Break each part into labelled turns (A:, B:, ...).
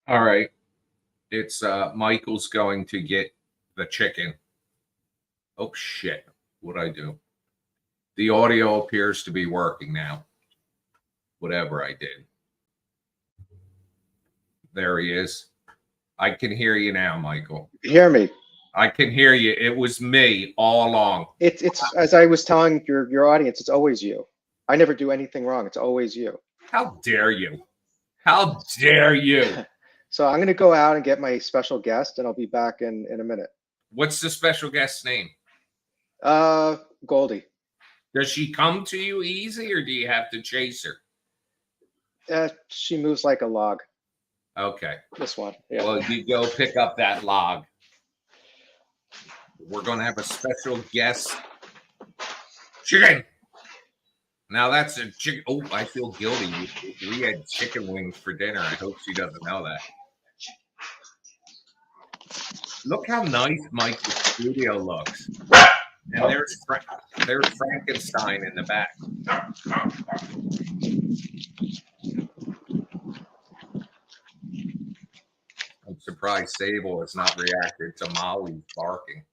A: All right. It's Michael's going to get the chicken. Oh shit. What'd I do? The audio appears to be working now. Whatever I did. There he is. I can hear you now, Michael.
B: You hear me?
A: I can hear you. It was me all along.
B: It's as I was telling your audience, it's always you. I never do anything wrong. It's always you.
A: How dare you? How dare you?
B: So I'm going to go out and get my special guest, and I'll be back in a minute.
A: What's the special guest's name?
B: Goldie.
A: Does she come to you easy, or do you have to chase her?
B: She moves like a log.
A: Okay.
B: This one. Yeah.
A: Well, you go pick up that log. We're going to have a special guest. Chicken. Now that's a chicken. Oh, I feel guilty. We had chicken wings for dinner. I hope she doesn't know that. Look how nice Mike's studio looks. And there's Frankenstein in the back. I'm surprised Sable has not reacted to Molly's barking.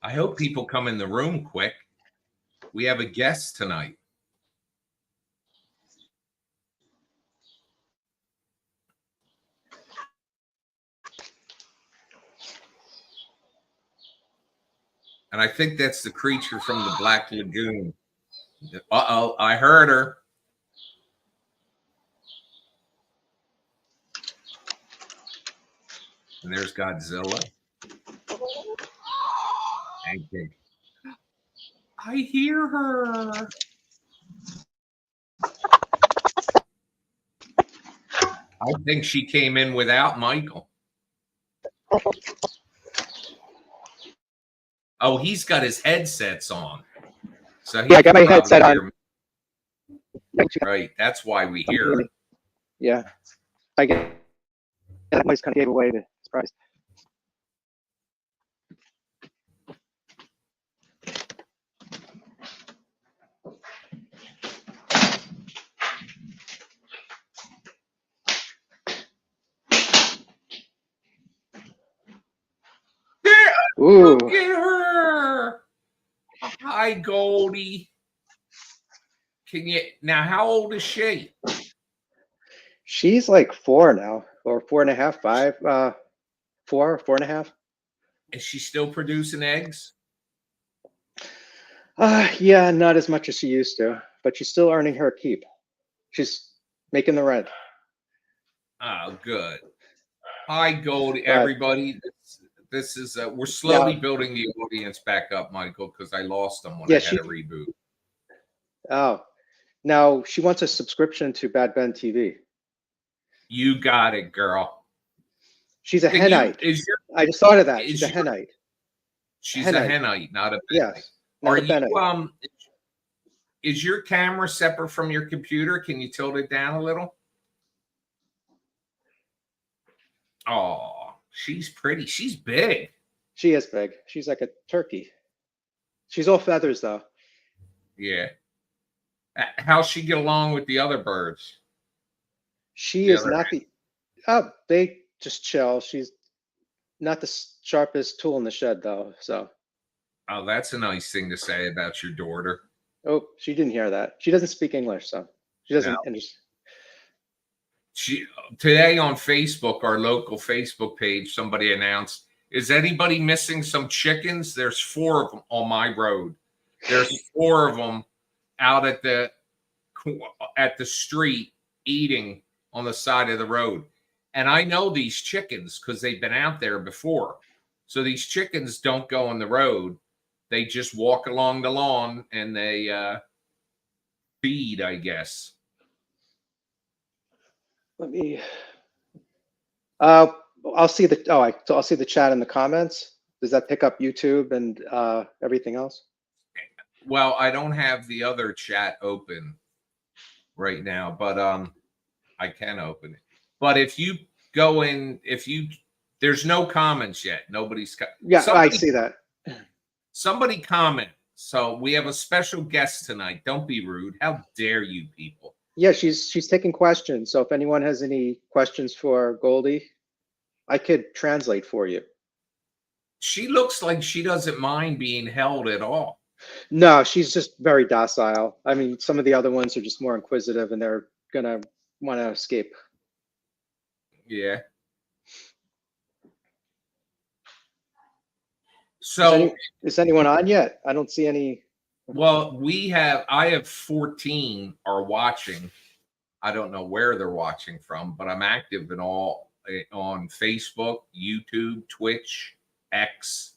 A: I hope people come in the room quick. We have a guest tonight. And I think that's the creature from the Black Lagoon. Uh-oh, I heard her. And there's Godzilla. I hear her. I think she came in without Michael. Oh, he's got his headsets on. So
B: I got my headset on.
A: Right, that's why we hear it.
B: Yeah, I get that voice kind of gave away the surprise. Ooh.
A: Look at her. Hi, Goldie. Can you now? How old is she?
B: She's like 4 now, or 4.5, 5, 4.5.
A: Is she still producing eggs?
B: Yeah, not as much as she used to, but she's still earning her keep. She's making the rent.
A: Oh, good. Hi, Goldie, everybody. This is we're slowly building the audience back up, Michael, because I lost them when I had a reboot.
B: Oh, now she wants a subscription to Bad Ben TV.
A: You got it, girl.
B: She's a henite. I just thought of that. She's a henite.
A: She's a henite, not a Benite.
B: Yes. Are you
A: is your camera separate from your computer? Can you tilt it down a little? Oh, she's pretty. She's big.
B: She is big. She's like a turkey. She's all feathers, though.
A: Yeah. How's she get along with the other birds?
B: She is not the. Oh, they just chill. She's not the sharpest tool in the shed, though. So.
A: Oh, that's a nice thing to say about your daughter.
B: Oh, she didn't hear that. She doesn't speak English, so she doesn't. No.
A: Today on Facebook, our local Facebook page, somebody announced, is anybody missing some chickens? There's 4 of them on my road. There's 4 of them out at the street eating on the side of the road. And I know these chickens because they've been out there before. So these chickens don't go on the road. They just walk along the lawn and they feed, I guess.
B: Let me. I'll see the. I'll see the chat in the comments. Does that pick up YouTube and everything else?
A: Well, I don't have the other chat open right now, but I can open it. But if you go in, there's no comments yet. Nobody's.
B: Yeah, I see that.
A: Somebody comment So we have a special guest tonight. Don't be rude. How dare you people?
B: Yeah, she's taking questions. So if anyone has any questions for Goldie, I could translate for you.
A: She looks like she doesn't mind being held at all.
B: No, she's just very docile. I mean, some of the other ones are just more inquisitive and they're gonna want to escape.
A: Yeah. So,
B: is anyone on yet? I don't see any.
A: well, I have 14 are watching. I don't know where they're watching from, but I'm active in all on Facebook, YouTube, Twitch, X.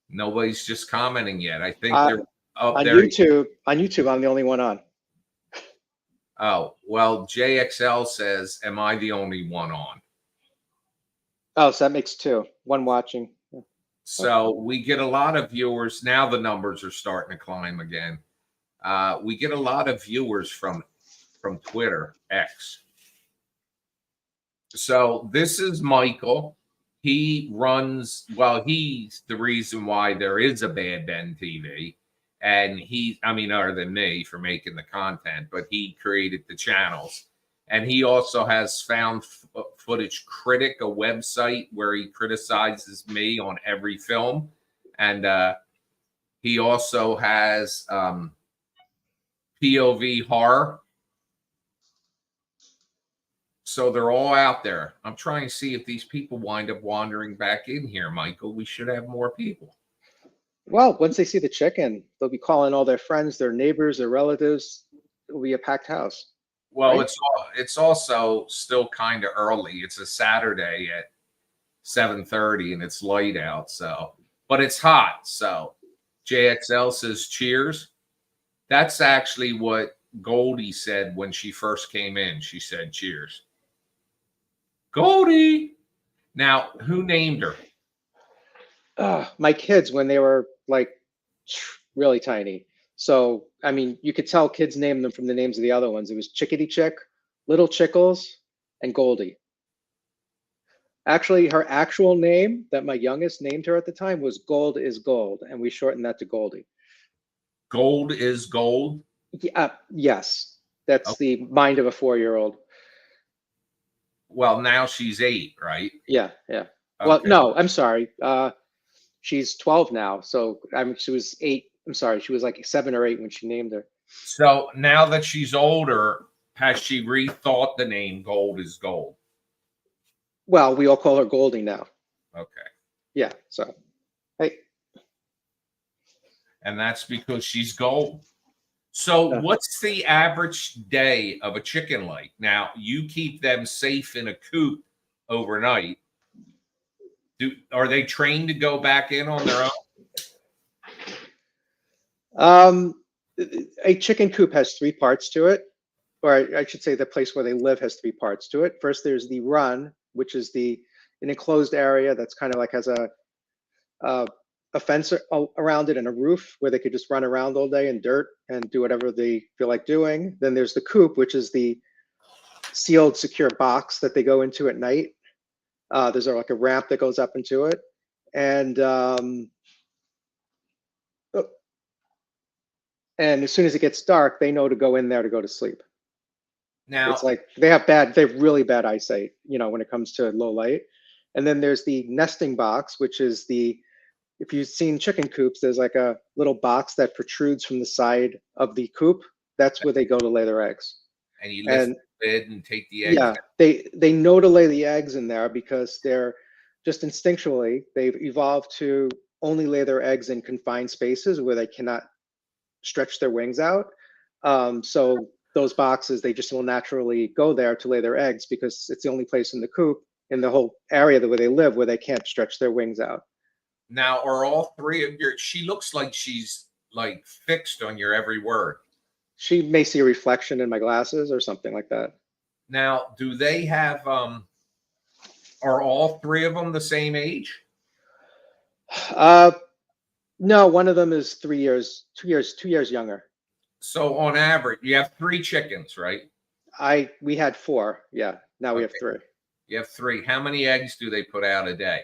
A: Nobody's just commenting yet. I think they're up
B: on
A: there.
B: YouTube. On YouTube, I'm the only one on.
A: Oh, well, JXL says, am I the only one on?
B: Oh, so that makes two. One watching.
A: So we get a lot of viewers. Now the numbers are starting to climb again. We get a lot of viewers from Twitter, X. So this is Michael. He runs, well, he's the reason why there is a Bad Ben TV. And other than me for making the content, but he created the channels. And he also has Found Footage Critic, a website where he criticizes me on every film. And he also has POV Horror. So they're all out there. I'm trying to see if these people wind up wandering back in here, Michael. We should have more people.
B: Well, once they see the chicken, they'll be calling all their friends, their neighbors, their relatives. It'll be a packed house.
A: Well,
B: right?
A: it's also still kind of early. It's a Saturday at 7:30 and it's light out. So, but it's hot. So JXL says cheers. That's actually what Goldie said when she first came in. She said cheers. Goldie. Now, who named her?
B: My kids when they were like really tiny. So, I mean, you could tell kids named them from the names of the other ones. It was Chickadee Chick, Little Chickles, and Goldie. Actually, her actual name that my youngest named her at the time was Gold is Gold, and we shortened that to Goldie.
A: Gold is gold?
B: Yeah, yes. That's the mind of a 4-year-old.
A: Well, now she's 8, right?
B: Yeah, yeah.
A: Okay.
B: Well, no, I'm sorry. She's 12 now. So she was 8. I'm sorry. She was like 7 or 8 when she named her.
A: So now that she's older, has she rethought the name Gold is Gold?
B: Well, we all call her Goldie now.
A: Okay.
B: Yeah. So, hey.
A: And that's because she's gold. So what's the average day of a chicken like? Now, you keep them safe in a coop overnight. Are they trained to go back in on their
B: own? A chicken coop has 3 parts to it, or I should say the place where they live has 3 parts to it. First, there's the run, which is an enclosed area that's kind of like has a fence around it and a roof where they could just run around all day in dirt and do whatever they feel like doing. Then there's the coop, which is the sealed, secure box that they go into at night. There's like a ramp that goes up into it. And as soon as it gets dark, they know to go in there to go to sleep. Now it's like they have really bad eyesight, when it comes to low light. And then there's the nesting box, which is if you've seen chicken coops, there's like a little box that protrudes from the side of the coop. That's where they go to lay their eggs.
A: And you lift the lid and take the eggs.
B: Yeah, they know to lay the eggs in there because they're just instinctually, they've evolved to only lay their eggs in confined spaces where they cannot stretch their wings out. So those boxes, they just will naturally go there to lay their eggs because it's the only place in the coop, in the whole area where they live, where they can't stretch their wings out.
A: Now, are all 3 of she looks like she's like fixed on your every word.
B: She may see a reflection in my glasses or something like that.
A: Now, do they have, are all 3 of them the same age?
B: No, one of them is 2 years younger.
A: So on average, you have 3 chickens, right?
B: We had 4. Yeah. Now we have 3.
A: You have 3. How many eggs do they put out a day?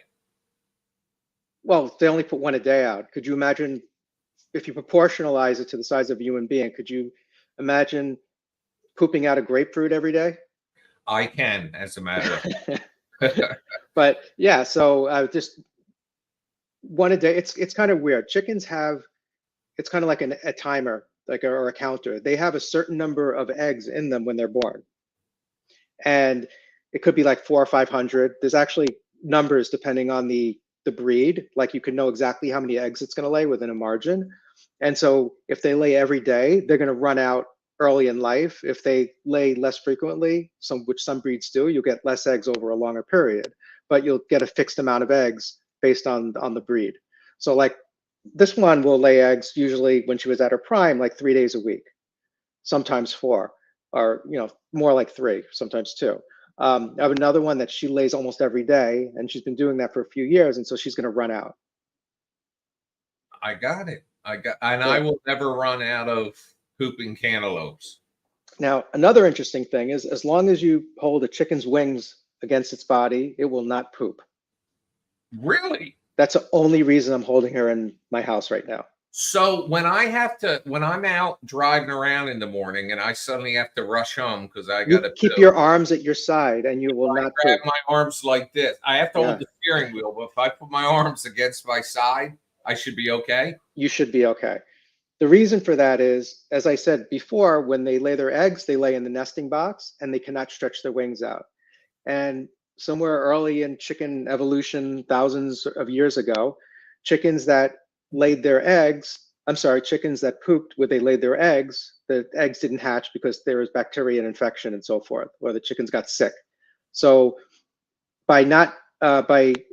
B: Well, they only put 1 a day out. Could you imagine if you proportionalize it to the size of a human being, could you imagine pooping out a grapefruit every day?
A: I can, as a matter of fact.
B: But yeah, so just one a day. It's kind of weird. Chickens have, it's kind of like a timer, like or a counter. They have a certain number of eggs in them when they're born, and it could be like 400 or 500. There's actually numbers depending on the breed. Like you can know exactly how many eggs it's going to lay within a margin. And so if they lay every day, they're going to run out early in life. If they lay less frequently, which some breeds do, you'll get less eggs over a longer period, but you'll get a fixed amount of eggs based on the breed. So like this one will lay eggs usually when she was at her prime, like 3 days a week, sometimes 4, or more like 3, sometimes 2. I have another one that she lays almost every day, and she's been doing that for a few years, and so she's going to run out.
A: I got it. And
B: Yeah.
A: I will never run out of pooping cantaloupes.
B: Now, another interesting thing is, as long as you hold a chicken's wings against its body, it will not poop.
A: Really?
B: That's the only reason I'm holding her in my house right now.
A: So when I'm out driving around in the morning and I suddenly have to rush home because I got to
B: keep your arms at your side and you will not
A: grab
B: poop.
A: my arms like this. I have to hold the steering wheel, but if I put my arms against my side, I should be okay.
B: You should be okay. The reason for that is, as I said before, when they lay their eggs, they lay in the nesting box and they cannot stretch their wings out. And somewhere early in chicken evolution, thousands of years ago, chickens that laid their eggs, chickens that pooped where they laid their eggs, the eggs didn't hatch because there was bacteria and infection and so forth, or the chickens got sick. So by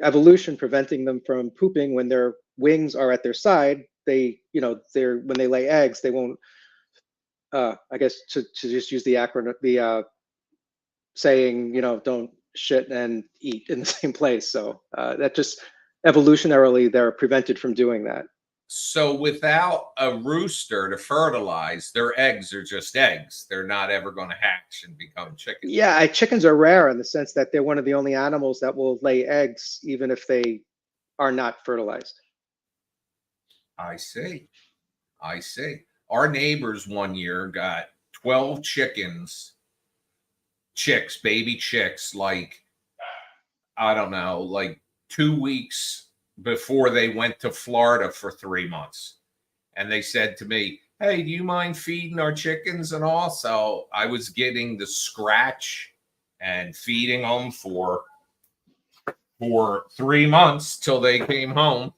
B: evolution preventing them from pooping when their wings are at their side, when they lay eggs, they won't, I guess to just use the acronym, the saying, don't shit and eat in the same place. So that just evolutionarily, they're prevented from doing that.
A: So without a rooster to fertilize, their eggs are just eggs. They're not ever going to hatch and become chickens.
B: Yeah, chickens are rare in the sense that they're one of the only animals that will lay eggs even if they are not fertilized.
A: I see. Our neighbors one year got 12 baby chicks, like, I don't know, like 2 weeks before they went to Florida for 3 months. And they said to me, hey, do you mind feeding our chickens and all? So I was getting the scratch and feeding them for 3 months till they came home,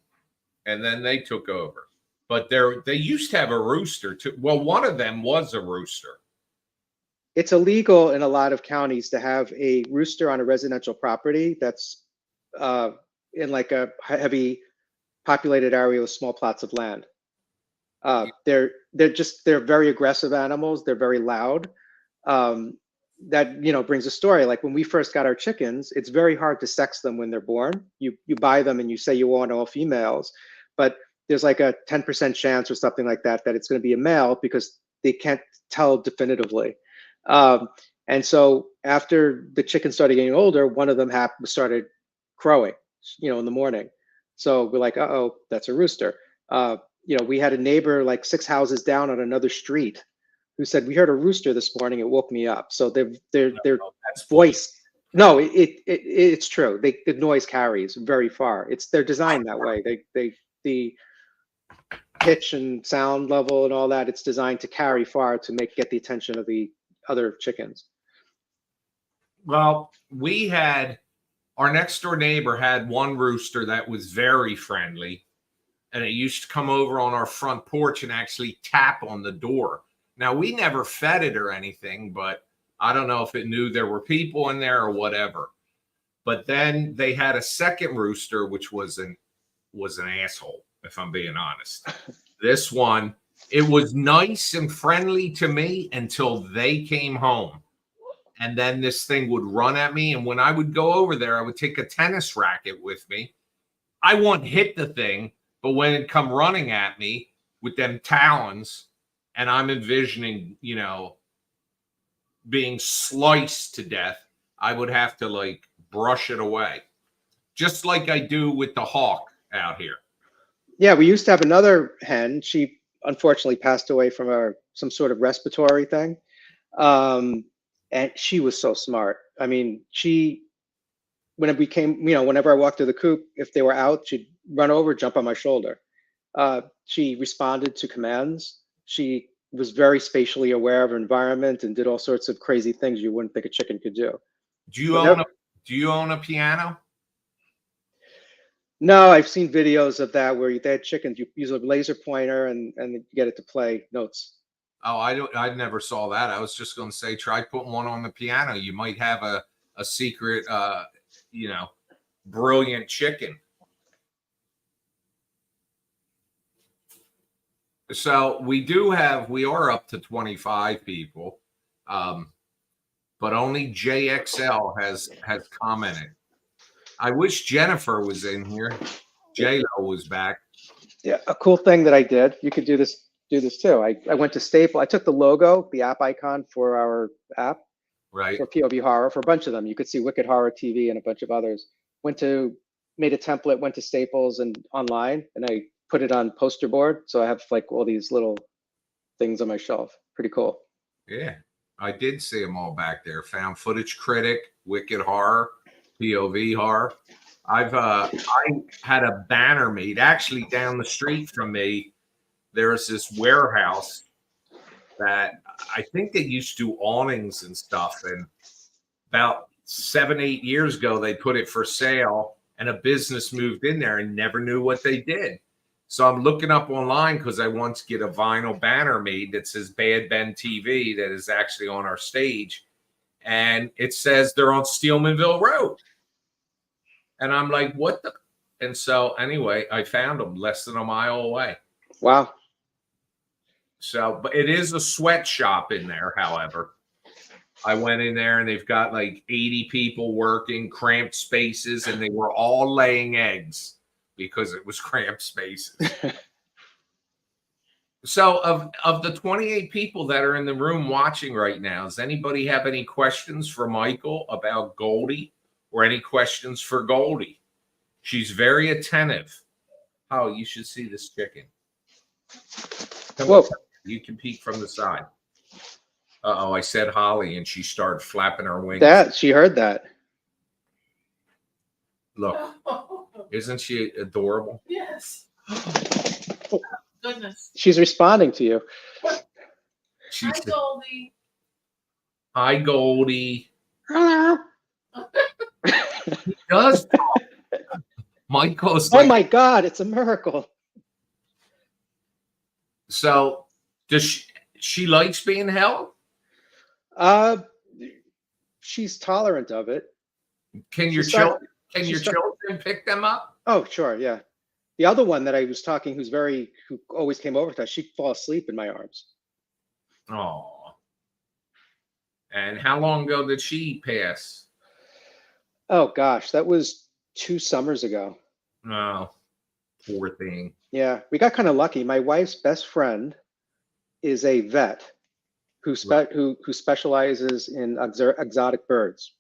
A: and then they took over. But they used to have a rooster too. Well, one of them was a rooster.
B: It's illegal in a lot of counties to have a rooster on a residential property that's in like a heavy populated area with small plots of land. They're very aggressive animals. They're very loud. That brings a story. Like when we first got our chickens, it's very hard to sex them when they're born. You buy them and you say you want all females, but there's like a 10% chance or something like that it's going to be a male because they can't tell definitively. And so after the chickens started getting older, one of them started crowing, in the morning. So we're like, uh-oh, that's a rooster. We had a neighbor like 6 houses down on another street who said, we heard a rooster this morning. It woke me up. So their voice. No, it's true. The noise carries very far. They're designed that way. The pitch and sound level and all that, it's designed to carry far to get the attention of the other chickens.
A: Well, our next door neighbor had one rooster that was very friendly, and it used to come over on our front porch and actually tap on the door. Now, we never fed it or anything, but I don't know if it knew there were people in there or whatever. But then they had a second rooster, which was an asshole, if I'm being honest. This one, it was nice and friendly to me until they came home. And then this thing would run at me. And when I would go over there, I would take a tennis racket with me. I wouldn't hit the thing, but when it come running at me with them talons, and I'm envisioning, being sliced to death, I would have to brush it away. Just like I do with the hawk out here.
B: Yeah, we used to have another hen. She unfortunately passed away from some sort of respiratory thing. Um, and she was so smart. I mean, when it became, whenever I walked through the coop, if they were out, she'd run over, jump on my shoulder. She responded to commands. She was very spatially aware of her environment and did all sorts of crazy things you wouldn't think a chicken could do.
A: Do you
B: But
A: own
B: no,
A: a Do you own a piano?
B: no, I've seen videos of that where they had chickens. You use a laser pointer and you get it to play notes.
A: Oh, I don't. I never saw that. I was just going to say, try putting one on the piano. You might have a secret, you know, brilliant chicken. So we are up to 25 people, but only JXL has commented. I wish Jennifer was in here. J-Lo was back.
B: Yeah, a cool thing that I did. You could do this too. I went to Staple. I took the logo, the app icon for our app
A: Right.
B: for POV Horror, for a bunch of them. You could see Wicked Horror TV and a bunch of others. Made a template, went to Staples and online, and I put it on poster board. So I have like all these little things on my shelf. Pretty cool.
A: Yeah, I did see them all back there. Found Footage Critic, Wicked Horror, POV Horror. I had a banner made actually down the street from me. There's this warehouse that I think they used to do awnings and stuff. And about 7-8 years ago, they put it for sale, and a business moved in there and never knew what they did. So I'm looking up online because I want to get a vinyl banner made that says Bad Ben TV that is actually on our stage. And it says they're on Steelmanville Road. And I'm like, what the? And so anyway, I found them less than a mile away.
B: Wow.
A: So, but it is a sweatshop in there, however. I went in there and they've got like 80 people working, cramped spaces, and they were all laying eggs because it was cramped spaces. So of the 28 people that are in the room watching right now, does anybody have any questions for Michael about Goldie or any questions for Goldie? She's very attentive. Oh, you should see this chicken.
B: Whoa.
A: You can peek from the side. Uh-oh, I said Holly, and she started flapping her wings.
B: She heard that.
A: Look, isn't she adorable?
C: Yes. Goodness.
B: She's responding to you.
C: Hi, Goldie.
A: Hi, Goldie.
B: Hello.
A: He does talk. Michael's
B: Oh
A: like,
B: my God, it's a miracle.
A: so does she likes being held?
B: She's tolerant of it.
A: Can your children pick them up?
B: Oh, sure, yeah. The other one that I was talking, who always came over to us, she'd fall asleep in my arms.
A: Oh. And how long ago did she pass?
B: Oh gosh, that was 2 summers ago.
A: Oh, poor thing.
B: Yeah, we got kind of lucky. My wife's best friend is a vet who specializes in exotic birds.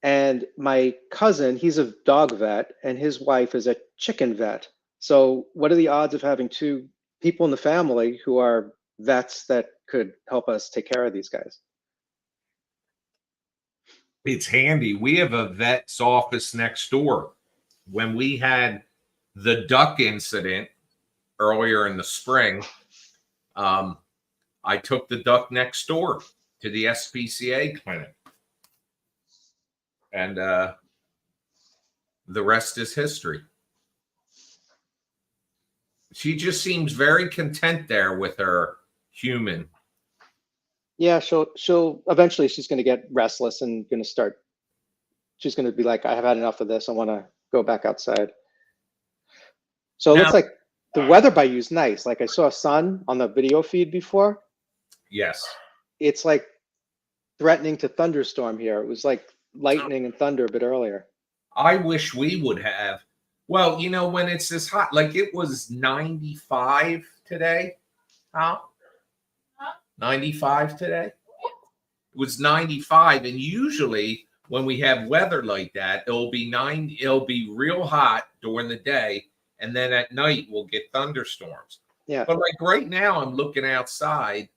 B: And my cousin, he's a dog vet, and his wife is a chicken vet. So what are the odds of having 2 people in the family who are vets that could help us take care of these guys?
A: It's handy. We have a vet's office next door. When we had the duck incident earlier in the spring, I took the duck next door to the SPCA clinic. And the rest is history. She just seems very content there with her human.
B: Yeah, she'll eventually, she's going to get restless and she's going to be like, I have had enough of this. I want to go back outside. So it looks like the weather by you is nice. Like I saw sun on the video feed before.
A: Yes.
B: It's like threatening to thunderstorm here. It was like lightning and thunder a bit earlier.
A: I wish we would have. Well, when it's this hot, like it was 95 today. Huh? 95 today? It was 95. And usually when we have weather like that, it'll be real hot during the day. and then at night we'll get thunderstorms.
B: Yeah.
A: But like right now, I'm looking outside,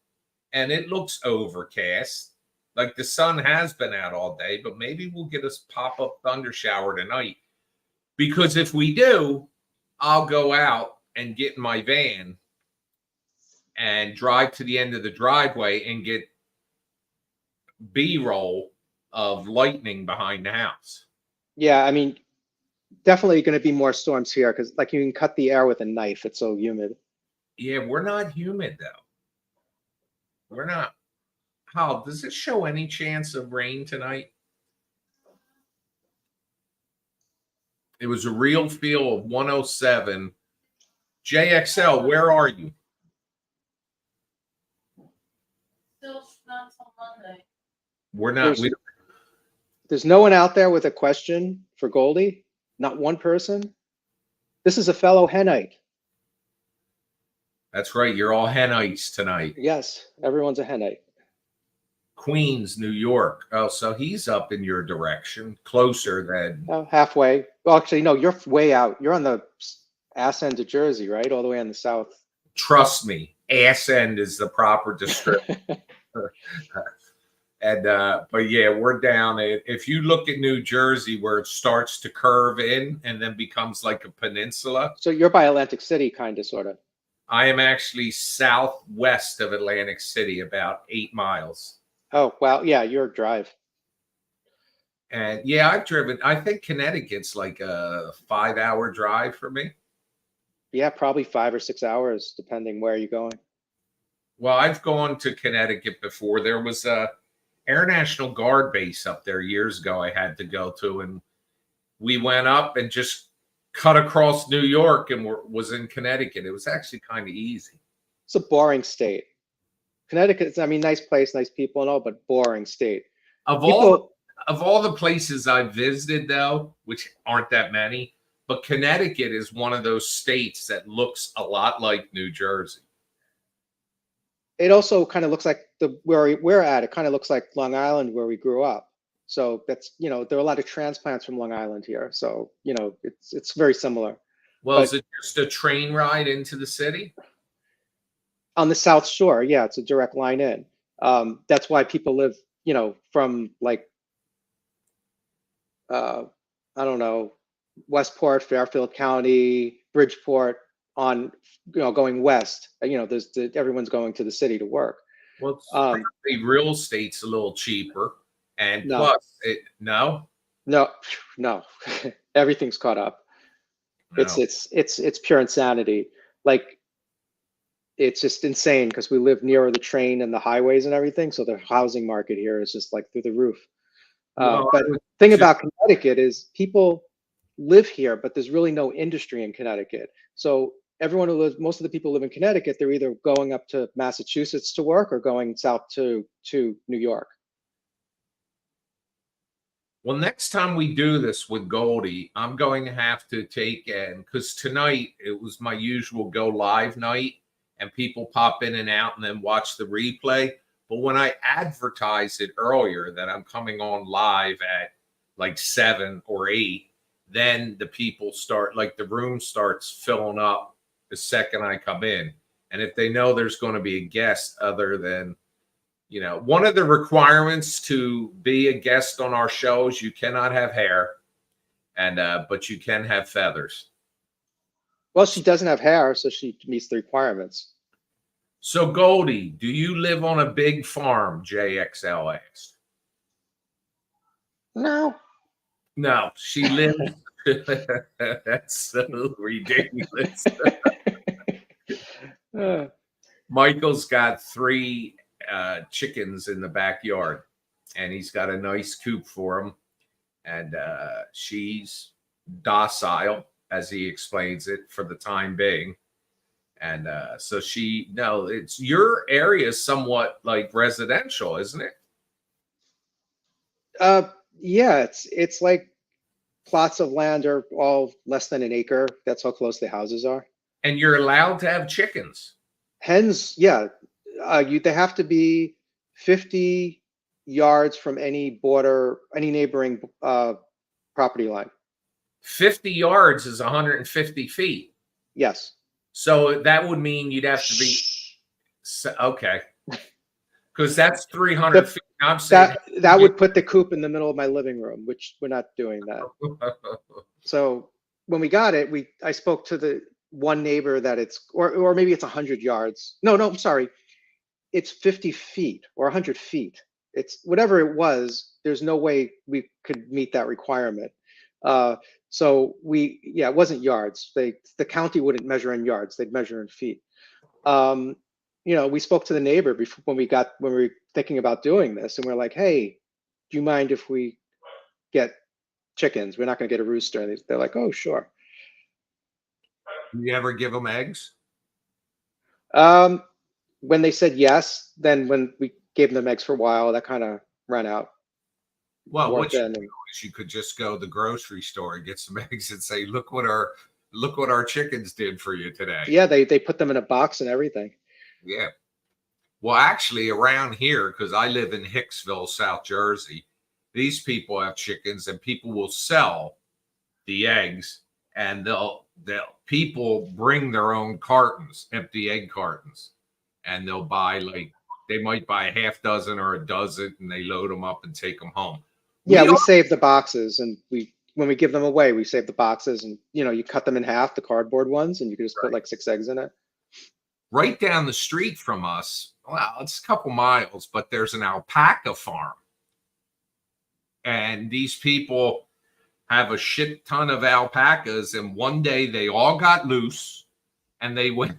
A: and it looks overcast. Like the sun has been out all day, but maybe we'll get a pop-up thunder shower tonight. Because if we do, I'll go out and get in my van and drive to the end of the driveway and get B-roll of lightning behind the house.
B: Yeah, I mean, definitely going to be more storms here because, like, you can cut the air with a knife. It's so humid.
A: Yeah, we're not humid though. We're not. How does it show any chance of rain tonight? It was a real feel of 107. JXL, where are you?
C: Still not till Monday.
A: We're not.
B: There's no one out there with a question for Goldie. Not one person. This is a fellow Henite.
A: That's right. You're all Henites tonight.
B: Yes, everyone's a Henite.
A: Queens, New York. Oh, so he's up in your direction, closer than.
B: Oh, halfway. Well, actually, no, you're way out. You're on the ass end of Jersey, right? All the way on the south.
A: Trust me, ass end is the proper description. And but yeah, we're down. If you look at New Jersey, where it starts to curve in and then becomes like a peninsula.
B: So you're by Atlantic City, kind of, sort of.
A: I am actually southwest of Atlantic City, about 8 miles.
B: Oh, wow. Yeah, you're a drive.
A: And yeah, I've driven. I think Connecticut's like a 5-hour drive for me.
B: Yeah, probably 5 or 6 hours, depending where you're going.
A: Well, I've gone to Connecticut before. There was a Air National Guard base up there years ago I had to go to, and we went up and just cut across New York and was in Connecticut. It was actually kind of easy.
B: It's a boring state. Connecticut's, I mean, nice place, nice people and all, but boring state.
A: Of all the places I've visited, though, which aren't that many, but Connecticut is one of those states that looks a lot like New Jersey.
B: It also kind of looks like where we're at. It kind of looks like Long Island, where we grew up. So that's, there are a lot of transplants from Long Island here. So, it's very similar.
A: Well, is it just a train ride into the city?
B: On the South Shore, yeah, it's a direct line in. That's why people live, from like, I don't know, Westport, Fairfield County, Bridgeport, on, going west. Everyone's going to the city to work.
A: Well, real estate's a little cheaper, and
B: No.
A: plus,
B: No, everything's caught up.
A: No.
B: It's pure insanity. Like, it's just insane because we live near the train and the highways and everything. So the housing market here is just like through the roof.
A: Well,
B: but the thing about Connecticut is people live here, but there's really no industry in Connecticut. So most of the people who live in Connecticut, they're either going up to Massachusetts to work or going south to New York.
A: Well, next time we do this with Goldie, I'm going to have to take in, because tonight it was my usual go live night and people pop in and out and then watch the replay. But when I advertise it earlier that I'm coming on live at like 7 or 8, then the people start, like the room starts filling up the second I come in. And if they know there's going to be a guest other than, one of the requirements to be a guest on our shows, you cannot have hair, and but you can have feathers.
B: Well, she doesn't have hair, so she meets the requirements.
A: So, Goldie, do you live on a big farm? JXL asked.
B: No.
A: No, she lives. That's so ridiculous. Michael's got 3 chickens in the backyard, and he's got a nice coop for them, and she's docile, as he explains it, for the time being. And so it's your area is somewhat like residential, isn't it?
B: Yeah, it's like plots of land are all less than an acre. That's how close the houses are.
A: And you're allowed to have chickens.
B: Hens, yeah. They have to be 50 yards from any neighboring property line.
A: 50 yards is 150 feet.
B: Yes.
A: So that would mean you'd have to be okay, because that's 300 feet. I'm saying
B: That would put the coop in the middle of my living room, which we're not doing that. So when we got it, I spoke to the one neighbor that it's, or maybe it's 100 yards. No, I'm sorry. It's 50 feet or 100 feet. It's whatever it was. There's no way we could meet that requirement. So it wasn't yards. The county wouldn't measure in yards. They'd measure in feet. We spoke to the neighbor before when we were thinking about doing this, and we're like, hey, do you mind if we get chickens? We're not going to get a rooster. And they're like, oh, sure.
A: Do you ever give them eggs?
B: When they said yes, then when we gave them eggs for a while, that kind of ran out.
A: Well, what you do is you could just go to the grocery store and get some eggs and say, look what our chickens did for you today.
B: Yeah, they put them in a box and everything.
A: Yeah. Well, actually, around here, because I live in Hicksville, South Jersey, these people have chickens, and people will sell the eggs, and people bring their own cartons, empty egg cartons, and they'll buy they might buy a half dozen or a dozen, and they load them up and take them home.
B: Yeah, we save the boxes, and when we give them away, we save the boxes, and you cut them in half, the cardboard ones, and you can just put like 6 eggs in it.
A: Right down the street from us, well, it's a couple miles, but there's an alpaca farm. And these people have a shit ton of alpacas, and one day they all got loose and they went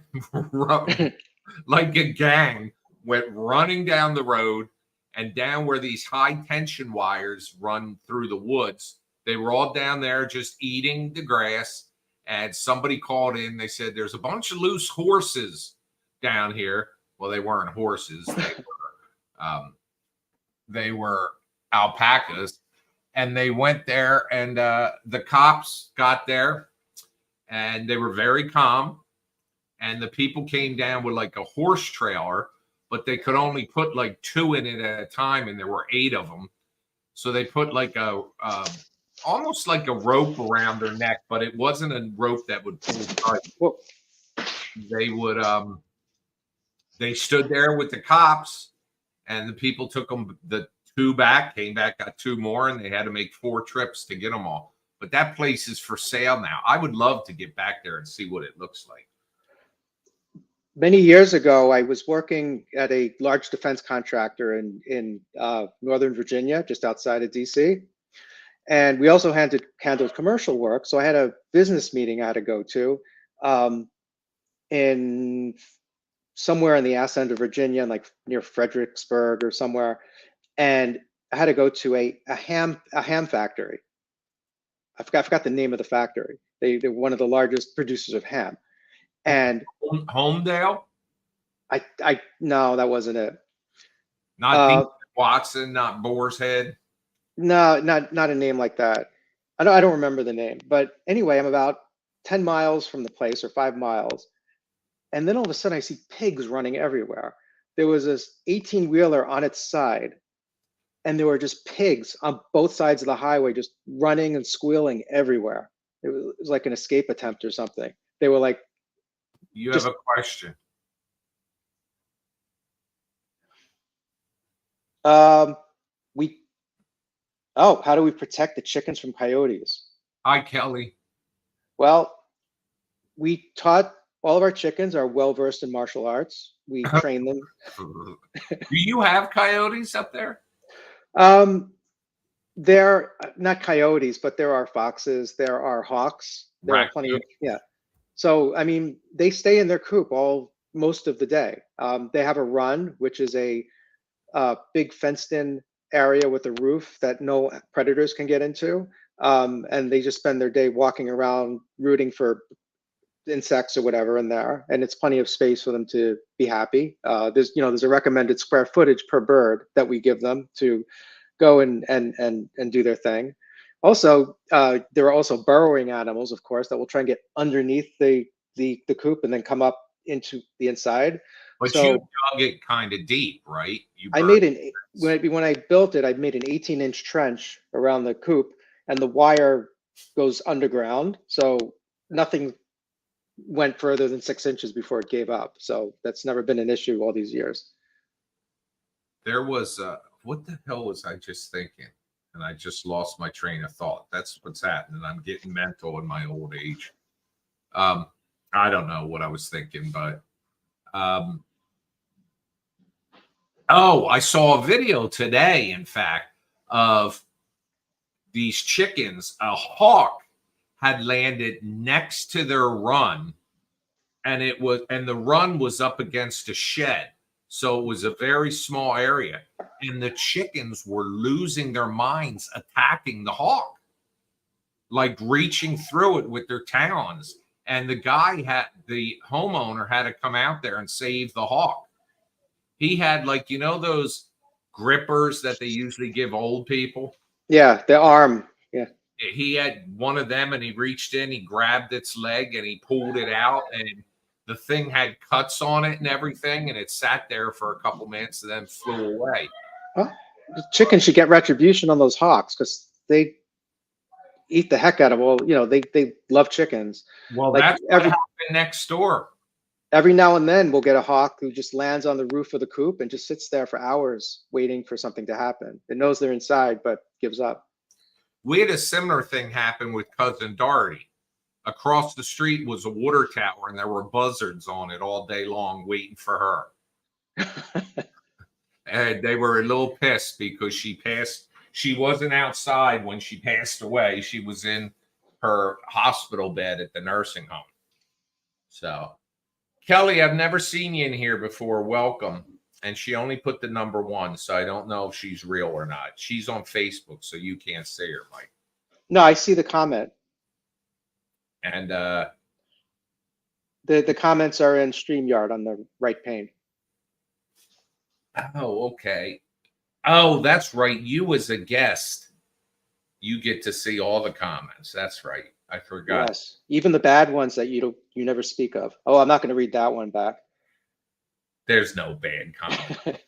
A: like a gang, went running down the road and down where these high tension wires run through the woods. They were all down there just eating the grass, and somebody called in. They said, there's a bunch of loose horses down here. Well, they weren't horses. They were alpacas. And they went there, and the cops got there, and they were very calm. And the people came down with like a horse trailer, but they could only put like 2 in it at a time, and there were 8 of them. So they put like almost like a rope around their neck, but it wasn't a rope that would pull tight.
B: Well,
A: they stood there with the cops, and the people took them the 2 back, came back, got 2 more, and they had to make 4 trips to get them all. But that place is for sale now. I would love to get back there and see what it looks like.
B: Many years ago, I was working at a large defense contractor in Northern Virginia, just outside of DC. And we also handled commercial work. So I had a business meeting I had to go to in somewhere in the ass end of Virginia, like near Fredericksburg or somewhere. And I had to go to a ham factory. I forgot the name of the factory. They're one of the largest producers of ham. And
A: Homedale?
B: No, that wasn't it.
A: Not Watson, not Boar's Head.
B: No, not a name like that. I don't remember the name. But anyway, I'm about 10 miles from the place, or 5 miles. And then all of a sudden I see pigs running everywhere. There was this 18-wheeler on its side, and there were just pigs on both sides of the highway, just running and squealing everywhere. It was like an escape attempt or something. They were like,
A: you have a question.
B: How do we protect the chickens from coyotes?
A: Hi, Kelly.
B: Well, we taught all of our chickens are well-versed in martial arts. We train them.
A: Do you have coyotes up there?
B: They're not coyotes, but there are foxes. There are hawks. There are plenty of, yeah. So, I mean, they stay in their coop most of the day. They have a run, which is a big fenced-in area with a roof that no predators can get into. And they just spend their day walking around, rooting for insects or whatever in there. And it's plenty of space for them to be happy. There's a recommended square footage per bird that we give them to go and do their thing. Also, there are also burrowing animals, of course, that will try and get underneath the coop and then come up into the inside.
A: But so, you dug it kind of deep, right?
B: When I built it, I made an 18-inch trench around the coop, and the wire goes underground, so nothing went further than 6 inches before it gave up. So that's never been an issue all these years.
A: There was what the hell was I just thinking? And I just lost my train of thought. That's what's happening. I'm getting mental in my old age. I don't know what I was thinking, but oh, I saw a video today, in fact, of these chickens. A hawk had landed next to their run, and the run was up against a shed. So it was a very small area. And the chickens were losing their minds attacking the hawk, like reaching through it with their talons. And the homeowner had to come out there and save the hawk. He had, like, those grippers that they usually give old people.
B: Yeah, the arm. Yeah.
A: He had one of them, and he reached in, he grabbed its leg, and he pulled it out, and the thing had cuts on it and everything, and it sat there for a couple minutes and then flew away.
B: Well, the chickens should get retribution on those hawks because they eat the heck out of all. They love chickens.
A: Well,
B: like
A: that's what happened next door.
B: Every now and then we'll get a hawk who just lands on the roof of the coop and just sits there for hours waiting for something to happen. It knows they're inside, but gives up.
A: We had a similar thing happen with cousin Doherty. Across the street was a water tower, and there were buzzards on it all day long waiting for her. And they were a little pissed because she wasn't outside when she passed away. She was in her hospital bed at the nursing home. So, Kelly, I've never seen you in here before. Welcome. And she only put the number 1, so I don't know if she's real or not. She's on Facebook, so you can't see her, Mike.
B: No, I see the comment.
A: And
B: the comments are in StreamYard on the right pane.
A: Oh, okay. Oh, that's right. You as a guest, you get to see all the comments. That's right. I forgot.
B: Yes, even the bad ones that you never speak of. Oh, I'm not going to read that one back.
A: There's no bad comment.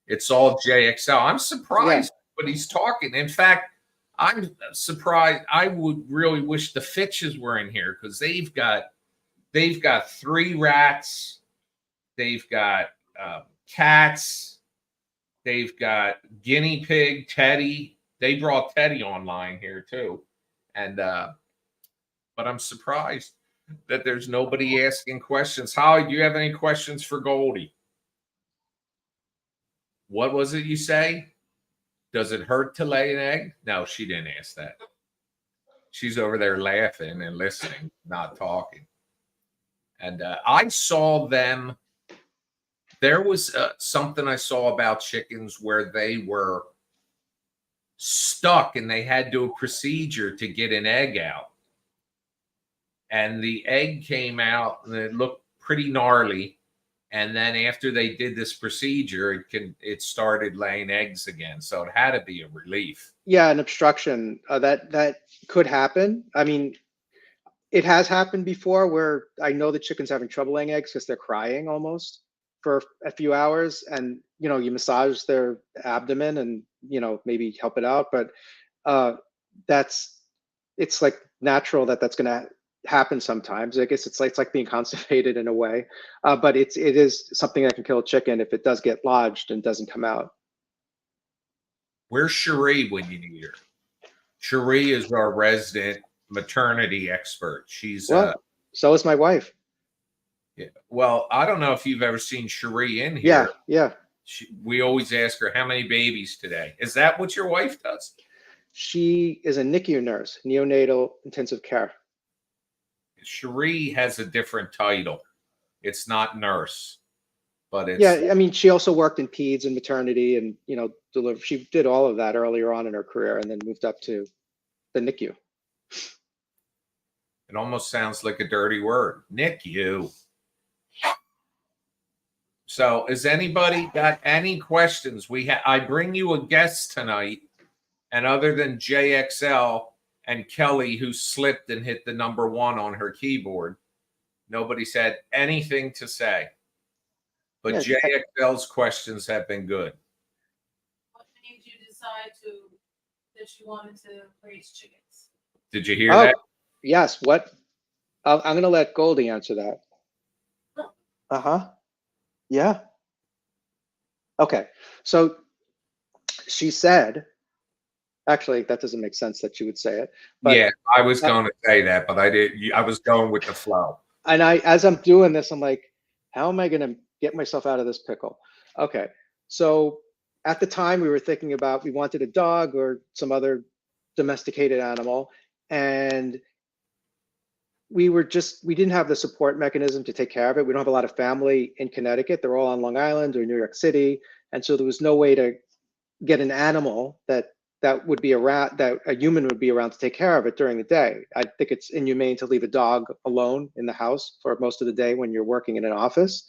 A: It's all JXL. I'm surprised when he's talking. In fact, I'm surprised. I would really wish the Fitches were in here because they've got 3 rats. They've got cats. They've got guinea pig, Teddy. They brought Teddy online here too. And but I'm surprised that there's nobody asking questions. Holly, do you have any questions for Goldie? What was it you say? Does it hurt to lay an egg? No, she didn't ask that. She's over there laughing and listening, not talking. And I saw them. There was something I saw about chickens where they were stuck and they had to do a procedure to get an egg out. And the egg came out and it looked pretty gnarly. And then after they did this procedure, it started laying eggs again. So it had to be a relief.
B: Yeah, an obstruction that could happen. I mean, it has happened before where I know the chicken's having trouble laying eggs because they're crying almost for a few hours, and you massage their abdomen and maybe help it out. But it's like natural that's going to happen sometimes. I guess it's like being constipated in a way, but it is something that can kill a chicken if it does get lodged and doesn't come out.
A: Where's Cherie when you need her? Cherie is our resident maternity expert. She's
B: so is my wife.
A: Yeah. Well, I don't know if you've ever seen Cherie in here.
B: Yeah.
A: We always ask her, how many babies today? Is that what your wife does?
B: She is a NICU nurse, neonatal intensive care.
A: Cherie has a different title. It's not nurse, but it's...
B: Yeah, I mean, she also worked in peds and maternity and, she did all of that earlier on in her career and then moved up to the NICU.
A: It almost sounds like a dirty word. NICU. So has anybody got any questions? I bring you a guest tonight, and other than JXL and Kelly, who slipped and hit the number 1 on her keyboard, nobody's had anything to say. But JXL's questions have been good.
C: What made you decide that you wanted to raise chickens?
A: Did you hear that?
B: Yes. What I'm going to let Goldie answer that. Uh-huh. Yeah. Okay. So she said, actually, that doesn't make sense that she would say it, but
A: Yeah, I was going to say that, but I did. I was going with the flow.
B: and as I'm doing this, I'm like, how am I going to get myself out of this pickle? Okay. So at the time we were thinking about, we wanted a dog or some other domesticated animal. And we didn't have the support mechanism to take care of it. We don't have a lot of family in Connecticut. They're all on Long Island or New York City. And so there was no way to get an animal that would be around, that a human would be around to take care of it during the day. I think it's inhumane to leave a dog alone in the house for most of the day when you're working in an office.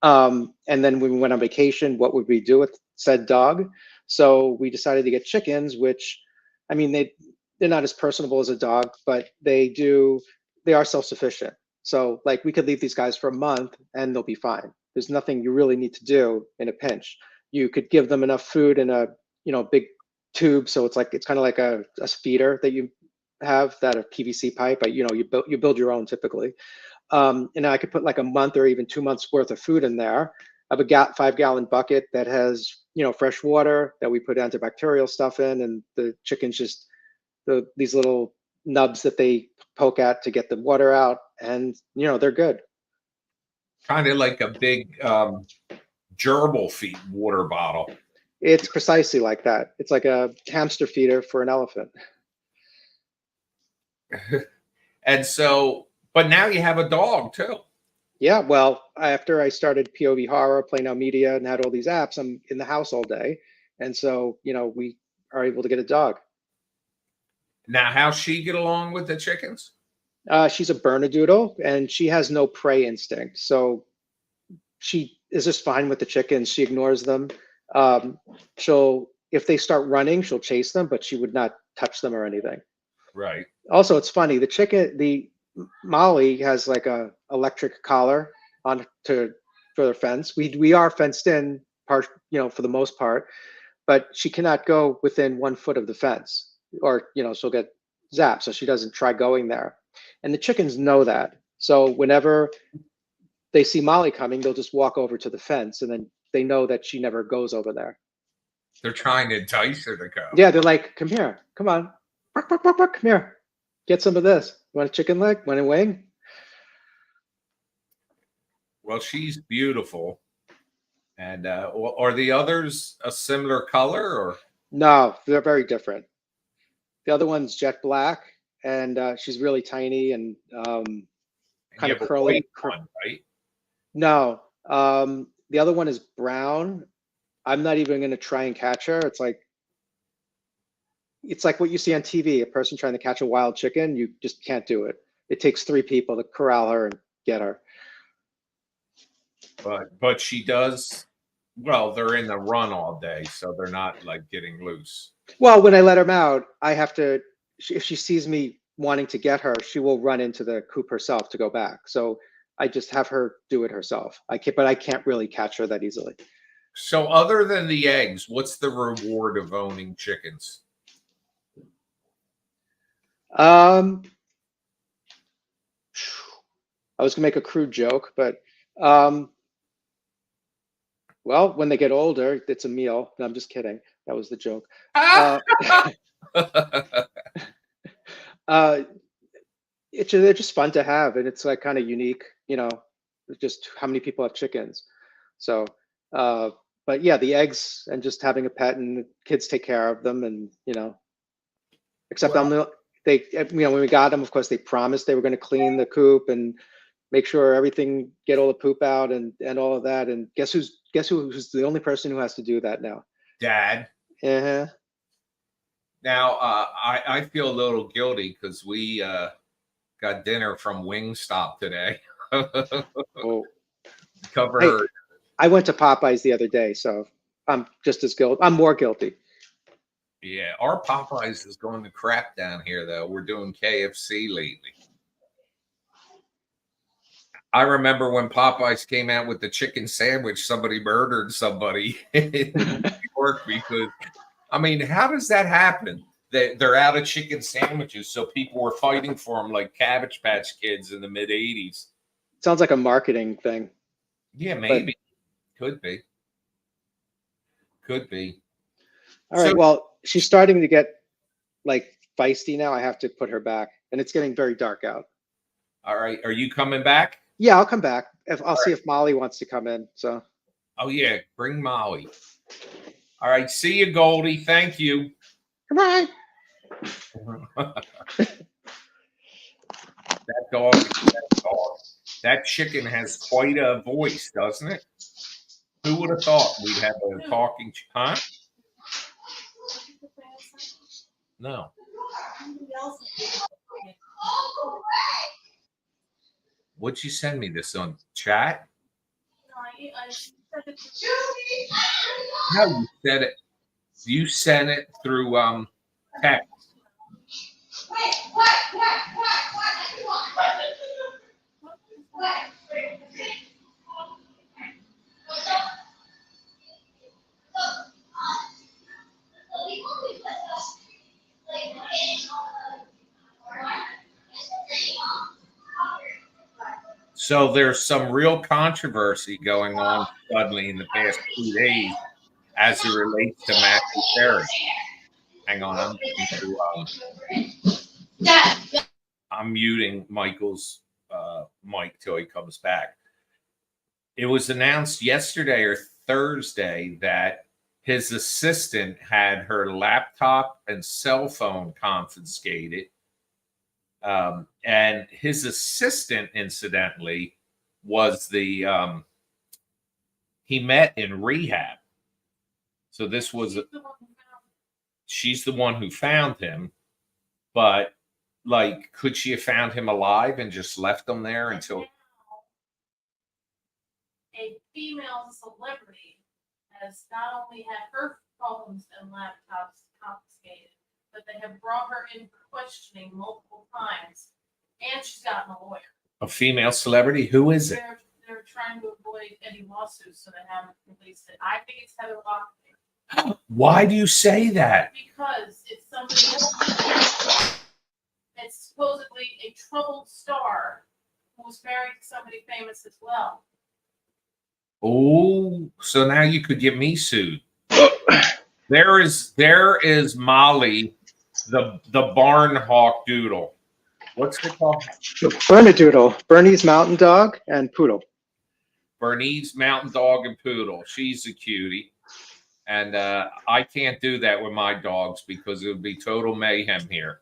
B: And then when we went on vacation, what would we do with said dog? So we decided to get chickens, which, I mean, they're not as personable as a dog, but they are self-sufficient. So like we could leave these guys for a month and they'll be fine. There's nothing you really need to do in a pinch. You could give them enough food in a, big tube. So it's kind of like a feeder that you have, that a PVC pipe, but you build your own typically. And I could put like a month or even 2 months worth of food in there. I have a 5-gallon bucket that has, fresh water that we put antibacterial stuff in, and the chickens just these little nubs that they poke at to get the water out, and they're good.
A: Kind of like a big gerbil feed water bottle.
B: It's precisely like that. It's like a hamster feeder for an elephant.
A: And so, but now you have a dog too.
B: Yeah, well, after I started POV Horror, Play Now Media, and had all these apps, I'm in the house all day, and so we are able to get a dog.
A: Now, how's she get along with the chickens?
B: She's a Bernedoodle, and she has no prey instinct, so she is just fine with the chickens. She ignores them. If they start running, she'll chase them, but she would not touch them or anything.
A: Right.
B: Also, it's funny. The Molly has like a electric collar on for the fence. We are fenced in part, for the most part, but she cannot go within 1 foot of the fence, or she'll get zapped. So she doesn't try going there. And the chickens know that. So whenever they see Molly coming, they'll just walk over to the fence, and then they know that she never goes over there.
A: They're trying to entice her to go.
B: Yeah, they're like, come here, come on, bark, bark, bark, bark, come here, get some of this. You want a chicken leg? Want a wing?
A: Well, she's beautiful. And are the others a similar color, or?
B: No, they're very different. The other one's jet black, and she's really tiny and kind of curly.
A: One, right?
B: No, the other one is brown. I'm not even going to try and catch her. It's like what you see on TV, a person trying to catch a wild chicken. You just can't do it. It takes 3 people to corral her and get her.
A: But she does. Well, they're in the run all day, so they're not like getting loose.
B: Well, when I let them out, I have to. If she sees me wanting to get her, she will run into the coop herself to go back. So I just have her do it herself. But I can't really catch her that easily.
A: So other than the eggs, what's the reward of owning chickens?
B: I was gonna make a crude joke, but well, when they get older, it's a meal. No, I'm just kidding. That was the joke. They're just fun to have, and it's like kind of unique, just how many people have chickens. So, but yeah, the eggs and just having a pet, and the kids take care of them, and except when we got them, of course, they promised they were going to clean the coop and make sure everything, get all the poop out and all of that. And guess who's the only person who has to do that now?
A: Dad.
B: Uh-huh.
A: Now, I feel a little guilty because we got dinner from Wingstop today.
B: Oh.
A: Cover
B: Hey,
A: her.
B: I went to Popeyes the other day, so I'm just as guilty. I'm more guilty.
A: Yeah, our Popeyes is going to crap down here, though. We're doing KFC lately. I remember when Popeyes came out with the chicken sandwich, somebody murdered somebody in New York because, I mean, how does that happen? they're out of chicken sandwiches, so people were fighting for them like Cabbage Patch Kids in the mid '80s.
B: Sounds like a marketing thing.
A: Yeah, maybe. Could be. Could be.
B: All right.
A: So-
B: Well, she's starting to get like feisty now. I have to put her back, and it's getting very dark out.
A: All right. Are you coming back?
B: Yeah, I'll come back. I'll see if Molly wants to come in. So.
A: Oh, yeah. Bring Molly. All right. See you, Goldie. Thank you.
B: Goodbye.
A: That chicken has quite a voice, doesn't it? Who would have thought we'd have a talking, huh? No. What'd you send me this on chat? No, you said it. You sent it through text. So there's some real controversy going on suddenly in the past 2 days as it relates to Matthew Perry. Hang on, I'm muting Michael's mic till he comes back. It was announced yesterday or Thursday that his assistant had her laptop and cell phone confiscated. And his assistant, incidentally, was he met in rehab. So this was, she's the one who found him, but like, could she have found him alive and just left him there until?
C: A female celebrity has not only had her phones and laptops confiscated, but they have brought her in for questioning multiple times, and she's gotten a lawyer.
A: A female celebrity? Who is it?
C: They're trying to avoid any lawsuits, so they haven't released it. I think it's Heather Locklear.
A: Why do you say that?
C: Because it's somebody else. It's supposedly a troubled star who was married to somebody famous as well.
A: Oh, so now you could get me sued. There is Molly, the barn hawk doodle. What's it called?
B: Bernedoodle, Bernese Mountain Dog and Poodle.
A: Bernese Mountain Dog and Poodle. She's a cutie. And I can't do that with my dogs because it would be total mayhem here.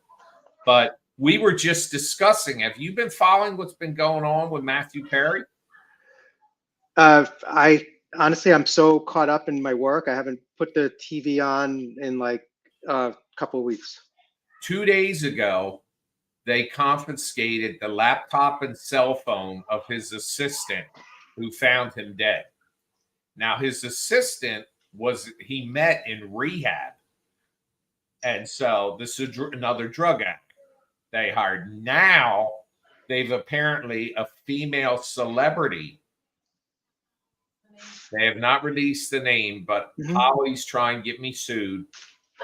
A: But we were just discussing, have you been following what's been going on with Matthew Perry?
B: I honestly, I'm so caught up in my work. I haven't put the TV on in like a couple of weeks.
A: 2 days ago, they confiscated the laptop and cell phone of his assistant who found him dead. Now, his assistant he met in rehab. And so this is another drug addict they hired. Now, they've apparently a female celebrity. They have not released the name, but Holly's trying to get me sued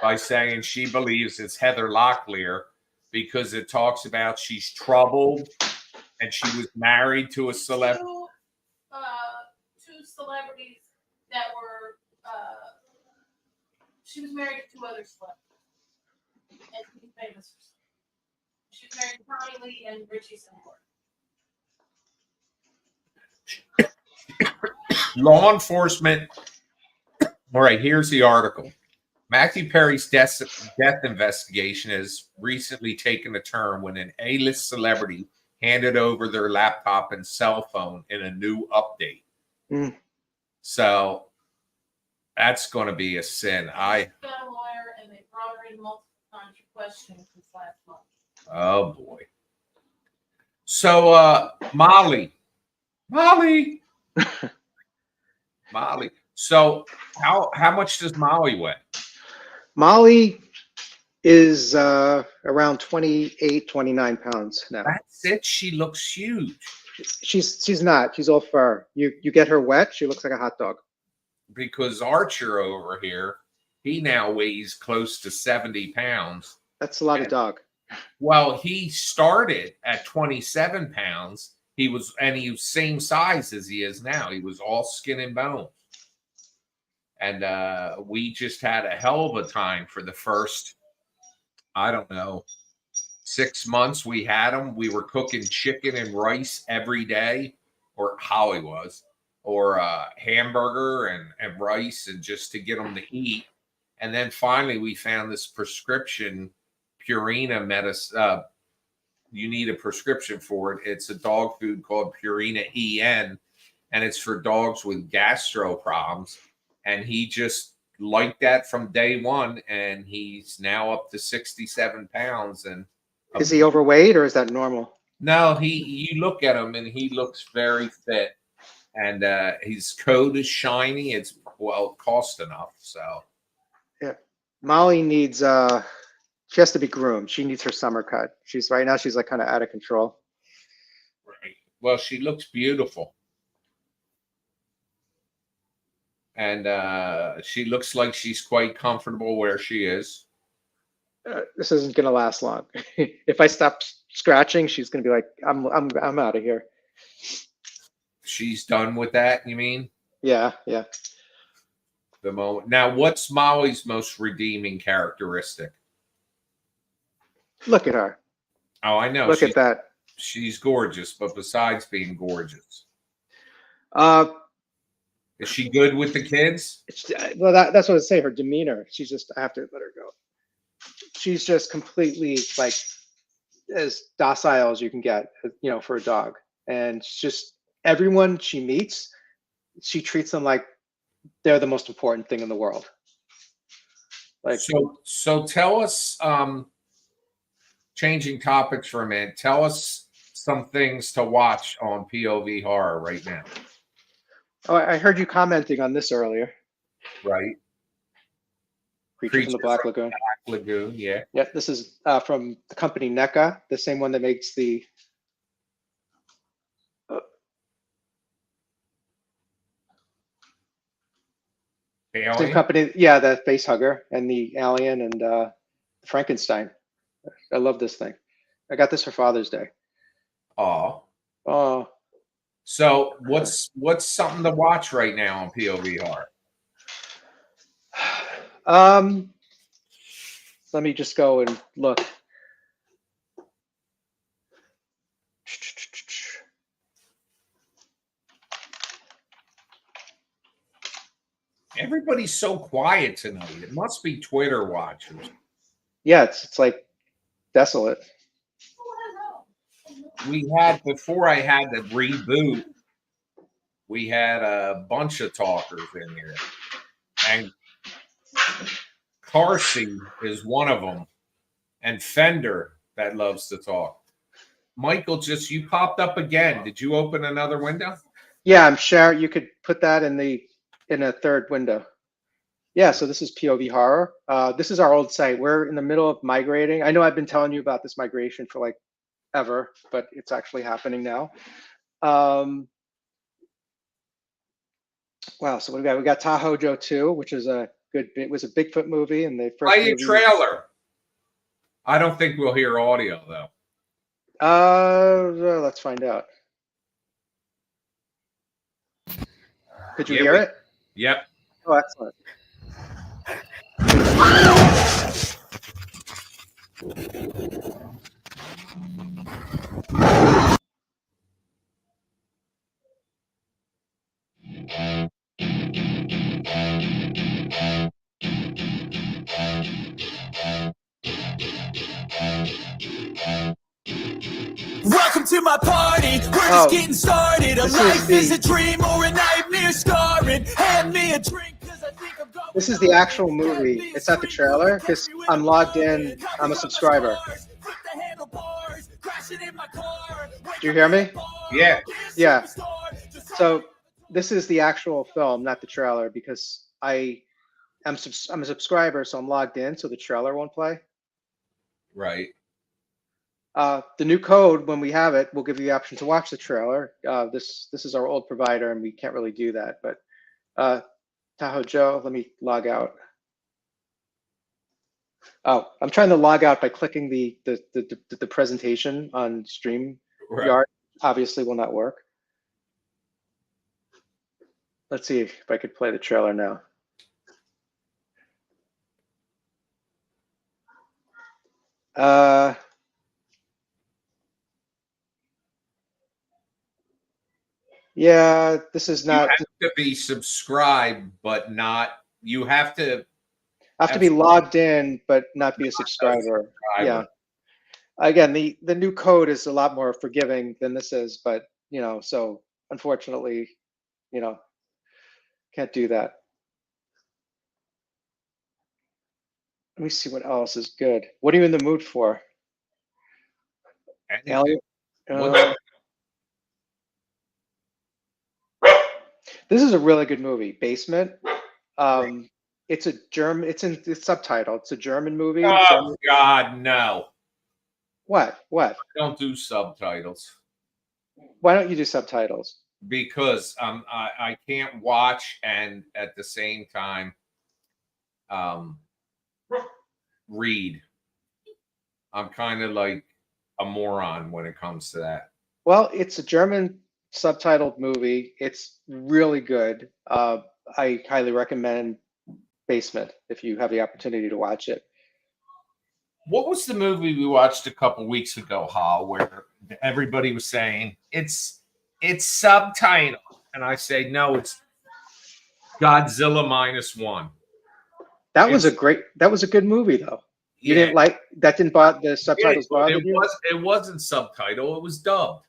A: by saying she believes it's Heather Locklear because it talks about she's troubled and she was married to a celebrity.
C: Two celebrities that were, she was married to two other celebrities. And she's famous. She was married to Tommy Lee and Richie Sambora.
A: Law enforcement. All right, here's the article. Matthew Perry's death investigation has recently taken a turn when an A-list celebrity handed over their laptop and cell phone in a new update. So that's going to be a sin.
C: Got a lawyer, and they brought her in multiple times for questioning since last month.
A: Oh boy. So Molly. So how much does Molly weigh?
B: Molly is around 28, 29 pounds now.
A: That's it. She looks huge.
B: She's not. She's all fur. You get her wet, she looks like a hot dog.
A: Because Archer over here He now weighs close to 70 pounds.
B: That's a lot of dog.
A: Well, he started at 27 pounds. He was same size as he is now. He was all skin and bone. And we just had a hell of a time for the first, I don't know, 6 months we had him. We were cooking chicken and rice every day, or Holly was, or hamburger and rice, and just to get him to eat. And then finally we found this prescription Purina medicine. You need a prescription for it. It's a dog food called Purina EN, and it's for dogs with gastro problems. And he just liked that from day one, and he's now up to 67 pounds. And
B: is he overweight or is that normal?
A: No, you look at him and he looks very fit, and his coat is shiny. It's cost enough. So
B: yeah, Molly needs she has to be groomed. She needs her summer cut. She's right now she's like kind of out of control.
A: Right. Well, she looks beautiful. And she looks like she's quite comfortable where she is.
B: This isn't gonna last long. If I stop scratching, she's gonna be like, I'm out of here.
A: She's done with that, you mean?
B: Yeah, yeah.
A: The moment. Now, what's Molly's most redeeming characteristic?
B: Look at her.
A: Oh, I know.
B: Look at that.
A: She's gorgeous, but besides being gorgeous, is she good with the kids?
B: Well, that's what I say. Her demeanor. She's just. I have to let her go. She's just completely like as docile as you can get, you know, for a dog. And it's just everyone she meets, she treats them like they're the most important thing in the world. Like,
A: so tell us. Changing topics for a minute. Tell us some things to watch on POV Horror right now.
B: Oh, I heard you commenting on this earlier.
A: Right.
B: Creature from the Black Lagoon.
A: Black Lagoon, yeah.
B: Yeah, this is from the company NECA, the same one that makes the same company, yeah, the face hugger and the Alien and Frankenstein. I love this thing. I got this for Father's Day.
A: Oh.
B: Oh.
A: So what's something to watch right now on POV Horror?
B: Let me just go and look.
A: Everybody's so quiet tonight. It must be Twitter watchers.
B: Yeah, it's like desolate.
A: We had, before I had to reboot, we had a bunch of talkers in here, and Carsey is one of them, and Fender that loves to talk. Michael, you popped up again. Did you open another window?
B: Yeah, I'm sure you could put that in a third window. Yeah, so this is POV Horror. This is our old site. We're in the middle of migrating. I know I've been telling you about this migration for like ever, but it's actually happening now. Wow, so what do we got? We got Tahoe Joe 2, which is it was a Bigfoot movie, and the first
A: Play a trailer. I don't think we'll hear audio though.
B: Let's find out. Could you hear it?
A: Yep.
B: Oh, excellent.
D: Welcome to my party. We're just getting started. A life is a dream or a nightmare scarring. Hand me a drink because I think I'm going.
B: This is the actual movie. It's not the trailer because I'm logged in. I'm a subscriber. Do you hear me?
A: Yeah.
B: Yeah. So this is the actual film, not the trailer, because I'm a subscriber, so I'm logged in, so the trailer won't play.
A: Right.
B: The new code, when we have it, will give you the option to watch the trailer. This is our old provider, and we can't really do that. But Tahoe Joe, let me log out.
A: Yep, we got you.
B: This is the actual movie. It's not the trailer because I'm a subscriber, so I'm logged in, so the trailer won't play. The new code, when we have it, will give you the option to watch the trailer. This is our old provider, and we can't really do that. But Oh, I'm trying to log out by clicking the presentation on StreamYard.
A: Right.
B: Obviously will not work. Let's see if I could play the trailer now. Yeah, this is
A: You
B: not.
A: have to be subscribed, but not. You have to
B: Have to be logged in, but not be a subscriber. Yeah. Again, the new code is a lot more forgiving than this is, but so unfortunately, can't do that. Let me see what else is good. What are you in the mood for?
A: Anything.
B: This is a really good movie, Basement. It's a German. It's subtitled. It's a German movie.
A: Oh God, no!
B: What?
A: I don't do subtitles.
B: Why don't you do subtitles?
A: Because I can't watch and at the same time read. I'm kind of like a moron when it comes to that.
B: Well, it's a German subtitled movie. It's really good. I highly recommend Basement if you have the opportunity to watch it.
A: What was the movie we watched a couple weeks ago, Hal, where everybody was saying it's subtitled, and I say no, it's Godzilla -1.
B: That was a good movie though. You didn't like that? Didn't bother the subtitles bothered you?
A: It wasn't subtitled. It was dubbed.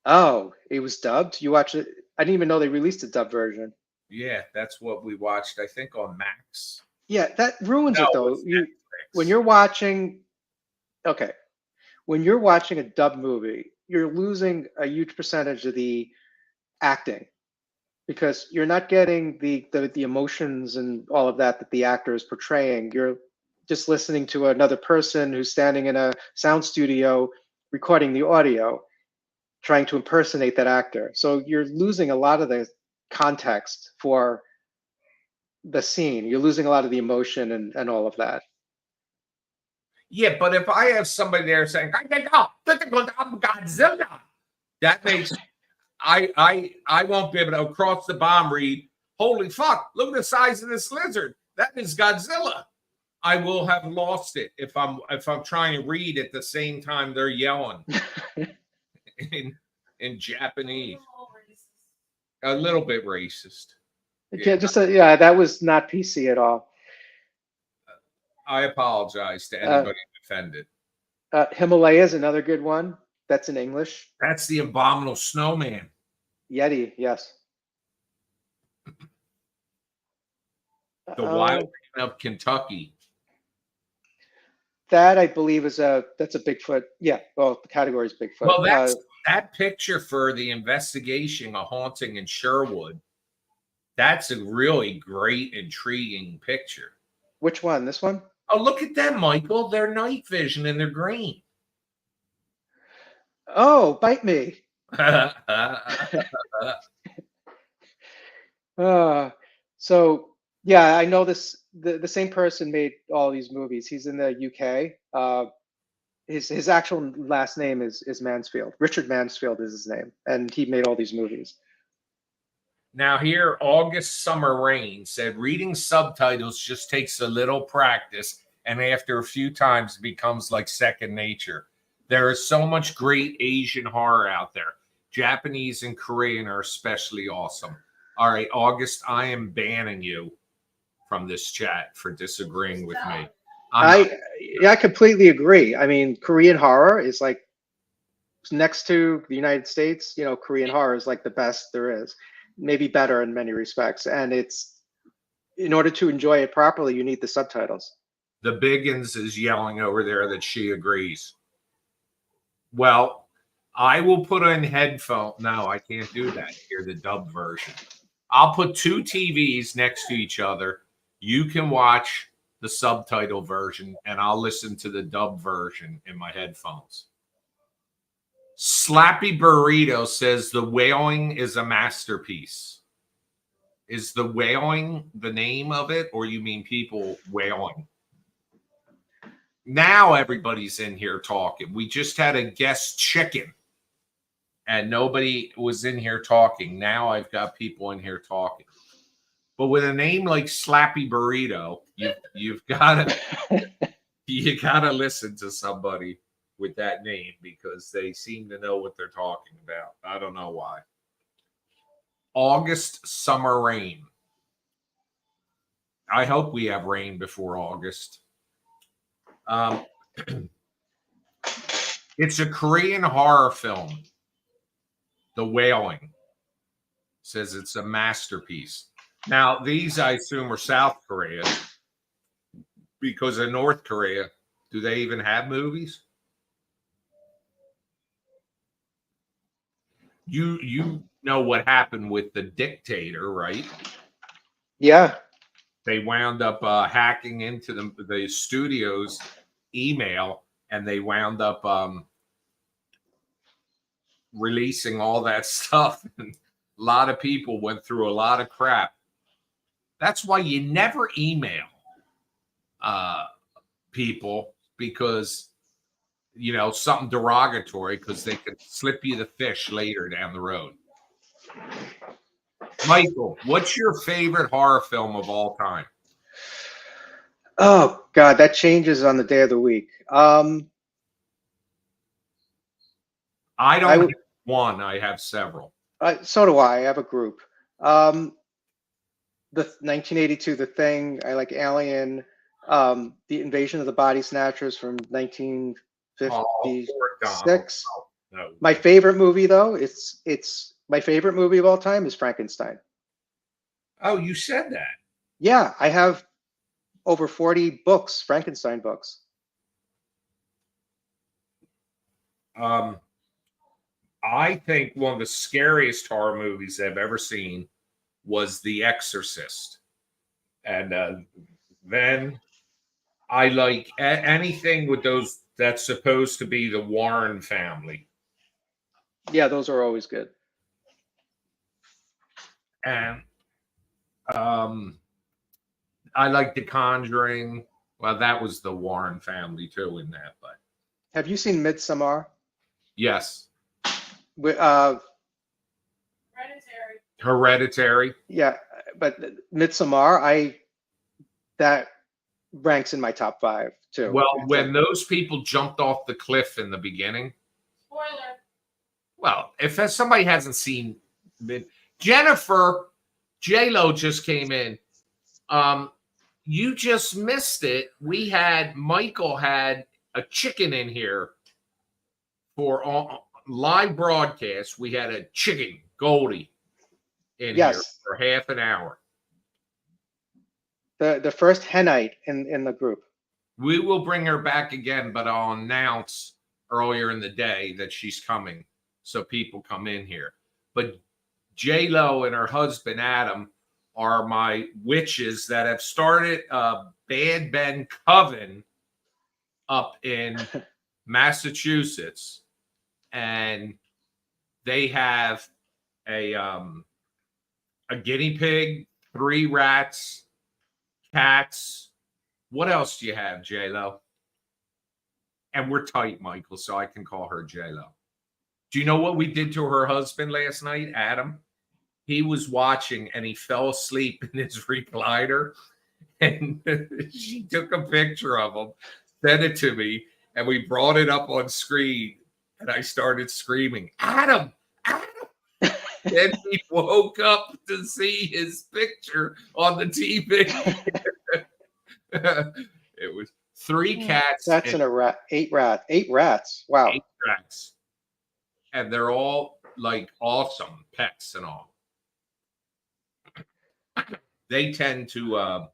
B: Oh, it was dubbed. You watched it? I didn't even know they released a dub version.
A: Yeah, that's what we watched. I think on Max.
B: Yeah, that ruins it though. When you're watching, when you're watching a dub movie, you're losing a huge percentage of the acting because you're not getting the emotions and all of that the actor is portraying. You're just listening to another person who's standing in a sound studio recording the audio, trying to impersonate that actor. So you're losing a lot of the context for the scene. You're losing a lot of the emotion and all of that.
A: Yeah, but if I have somebody there saying Godzilla, that makes I won't be able to across the bomb read. Holy fuck! Look at the size of this lizard. That is Godzilla. I will have lost it if I'm trying to read at the same time they're yelling in Japanese. A little bit racist.
B: Yeah, that was not PC at all.
A: I apologize to anybody offended.
B: Himalaya is another good one. That's in English.
A: That's the abominable snowman.
B: Yeti, yes.
A: The Wild Man of Kentucky.
B: That I believe that's a Bigfoot. Yeah, well, the category is Bigfoot.
A: Well, that's that picture for the investigation, a haunting in Sherwood. That's a really great, intriguing picture.
B: Which one? This one?
A: Oh, look at them, Michael. They're night vision and they're green.
B: Oh, bite me. So yeah, I know this. The same person made all these movies. He's in the UK. His actual last name is Mansfield. Richard Mansfield is his name, and he made all these movies.
A: Now here, August Summer Rain said reading subtitles just takes a little practice, and after a few times it becomes like second nature. There is so much great Asian horror out there. Japanese and Korean are especially awesome. All right, August, I am banning you from this chat for disagreeing with me.
B: I completely agree. I mean, Korean horror is like next to the United States. Korean horror is like the best there is. Maybe better in many respects. And it's, in order to enjoy it properly, you need the subtitles.
A: The Biggins is yelling over there that she agrees. Well, I will put in headphone. No, I can't do that. Hear the dub version. I'll put two TVs next to each other. You can watch the subtitle version, and I'll listen to the dub version in my headphones. Slappy Burrito says the wailing is a masterpiece. Is the wailing the name of it, or you mean people wailing? Now everybody's in here talking. We just had a guest chicken and nobody was in here talking. Now I've got people in here talking. But with a name like Slappy Burrito, you've got to listen to somebody with that name because they seem to know what they're talking about. I don't know why. August summer rain. I hope we have rain before August. It's a Korean horror film. The Wailing says it's a masterpiece. Now, these I assume are South Korea because in North Korea, do they even have movies? You know what happened with the dictator, right?
B: Yeah.
A: They wound up hacking into the studio's email, and they wound up releasing all that stuff. And a lot of people went through a lot of crap. That's why you never email people because, you know, something derogatory because they could slip you the fish later down the road. Michael, what's your favorite horror film of all time?
B: Oh God, that changes on the day of the week.
A: I don't have one. I have several.
B: So do I. I have a group. The 1982, The Thing. I like Alien. The Invasion of the Body Snatchers from 1956.
A: No.
B: My favorite movie, though, it's my favorite movie of all time is Frankenstein.
A: Oh, you said that.
B: Yeah, I have over 40 books, Frankenstein books.
A: I think one of the scariest horror movies I've ever seen was The Exorcist. And then I like anything with those that's supposed to be the Warren family.
B: Yeah, those are always good.
A: And I like The Conjuring. Well, that was the Warren family too in that, but
B: Have you seen Midsommar?
A: yes.
C: Hereditary.
B: Yeah, but Midsommar, that ranks in my top 5 too.
A: Well,
B: It's
A: when
B: like,
A: those people jumped off the cliff in the beginning,
C: Spoiler.
A: well, if somebody hasn't seen Jennifer, J-Lo just came in. You just missed it. Michael had a chicken in here for live broadcast. We had a chicken, Goldie, in here for half an hour.
B: The first henite in the group.
A: We will bring her back again, but I'll announce earlier in the day that she's coming so people come in here. But J-Lo and her husband, Adam, are my witches that have started Bad Ben Coven up in Massachusetts. And they have a guinea pig, 3 rats, cats. What else do you have, J-Lo? And we're tight, Michael, so I can call her J-Lo. Do you know what we did to her husband last night, Adam? He was watching and he fell asleep in his recliner. And she took a picture of him, sent it to me, and we brought it up on screen. And I started screaming, Adam, Adam. Then he woke up to see his picture on the TV. It was 3 cats.
B: That's in a rat. 8 rats. 8 rats. Wow.
A: 8 rats. And they're all like awesome pets and all. They tend to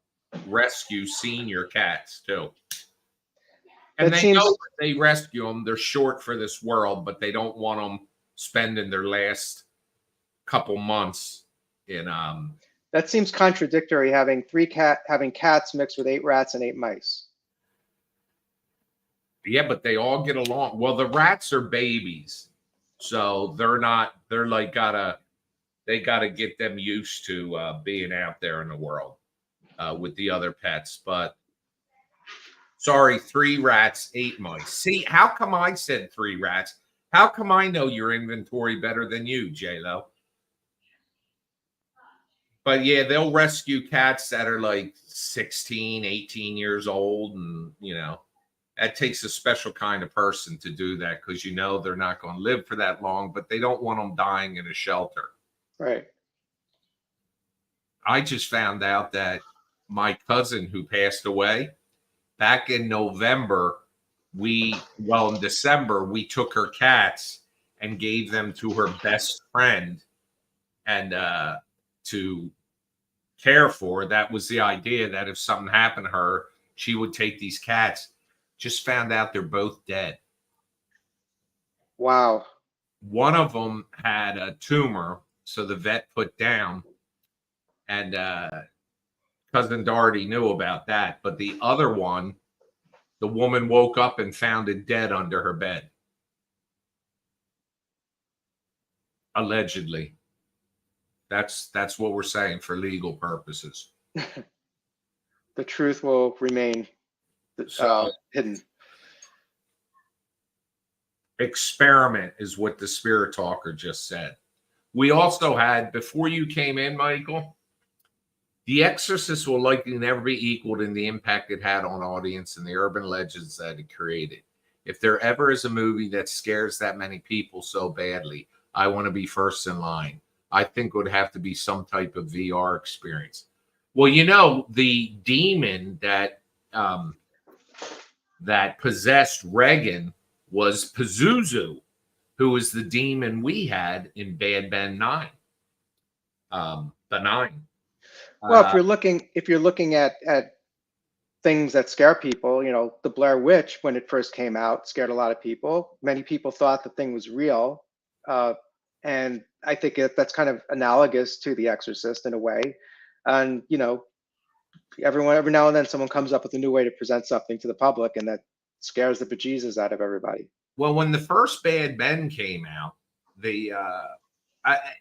A: rescue senior cats too. And they know that they rescue them. They're short for this world, but they don't want them spending their last couple months in.
B: That seems contradictory. Having cats mixed with 8 rats and 8 mice.
A: Yeah, but they all get along. Well, the rats are babies, so they're not. They're like they gotta get them used to being out there in the world with the other pets. But Sorry, 3 rats, 8 mice. See, how come I said 3 rats? How come I know your inventory better than you, J-Lo? But yeah, they'll rescue cats that are like 16, 18 years old. And, you know, that takes a special kind of person to do that because, you know, they're not going to live for that long, but they don't want them dying in a shelter.
B: Right.
A: I just found out that my cousin who passed away back in November, in December, we took her cats and gave them to her best friend and to care for. That was the idea, that if something happened to her, she would take these cats. Just found out they're both dead.
B: Wow.
A: One of them had a tumor, so the vet put down, and cousin Darty knew about that. But the other one, the woman woke up and found it dead under her bed. Allegedly. That's what we're saying for legal purposes.
B: The truth will remain hidden.
A: Experiment is what the spirit talker just said. We also had, before you came in, Michael, The Exorcist will likely never be equaled in the impact it had on audience and the urban legends that it created. If there ever is a movie that scares that many people so badly, I want to be first in line. I think it would have to be some type of VR experience. Well, you know, the demon that possessed Regan was Pazuzu, who was the demon we had in Bad Ben 9. The 9.
B: Well, if you're looking at things that scare people, you know, the Blair Witch, when it first came out, scared a lot of people. Many people thought the thing was real. And I think that's kind of analogous to The Exorcist in a way. And, you know, every now and then someone comes up with a new way to present something to the public, and that scares the bejesus out of everybody.
A: Well, when the first Bad Ben came out,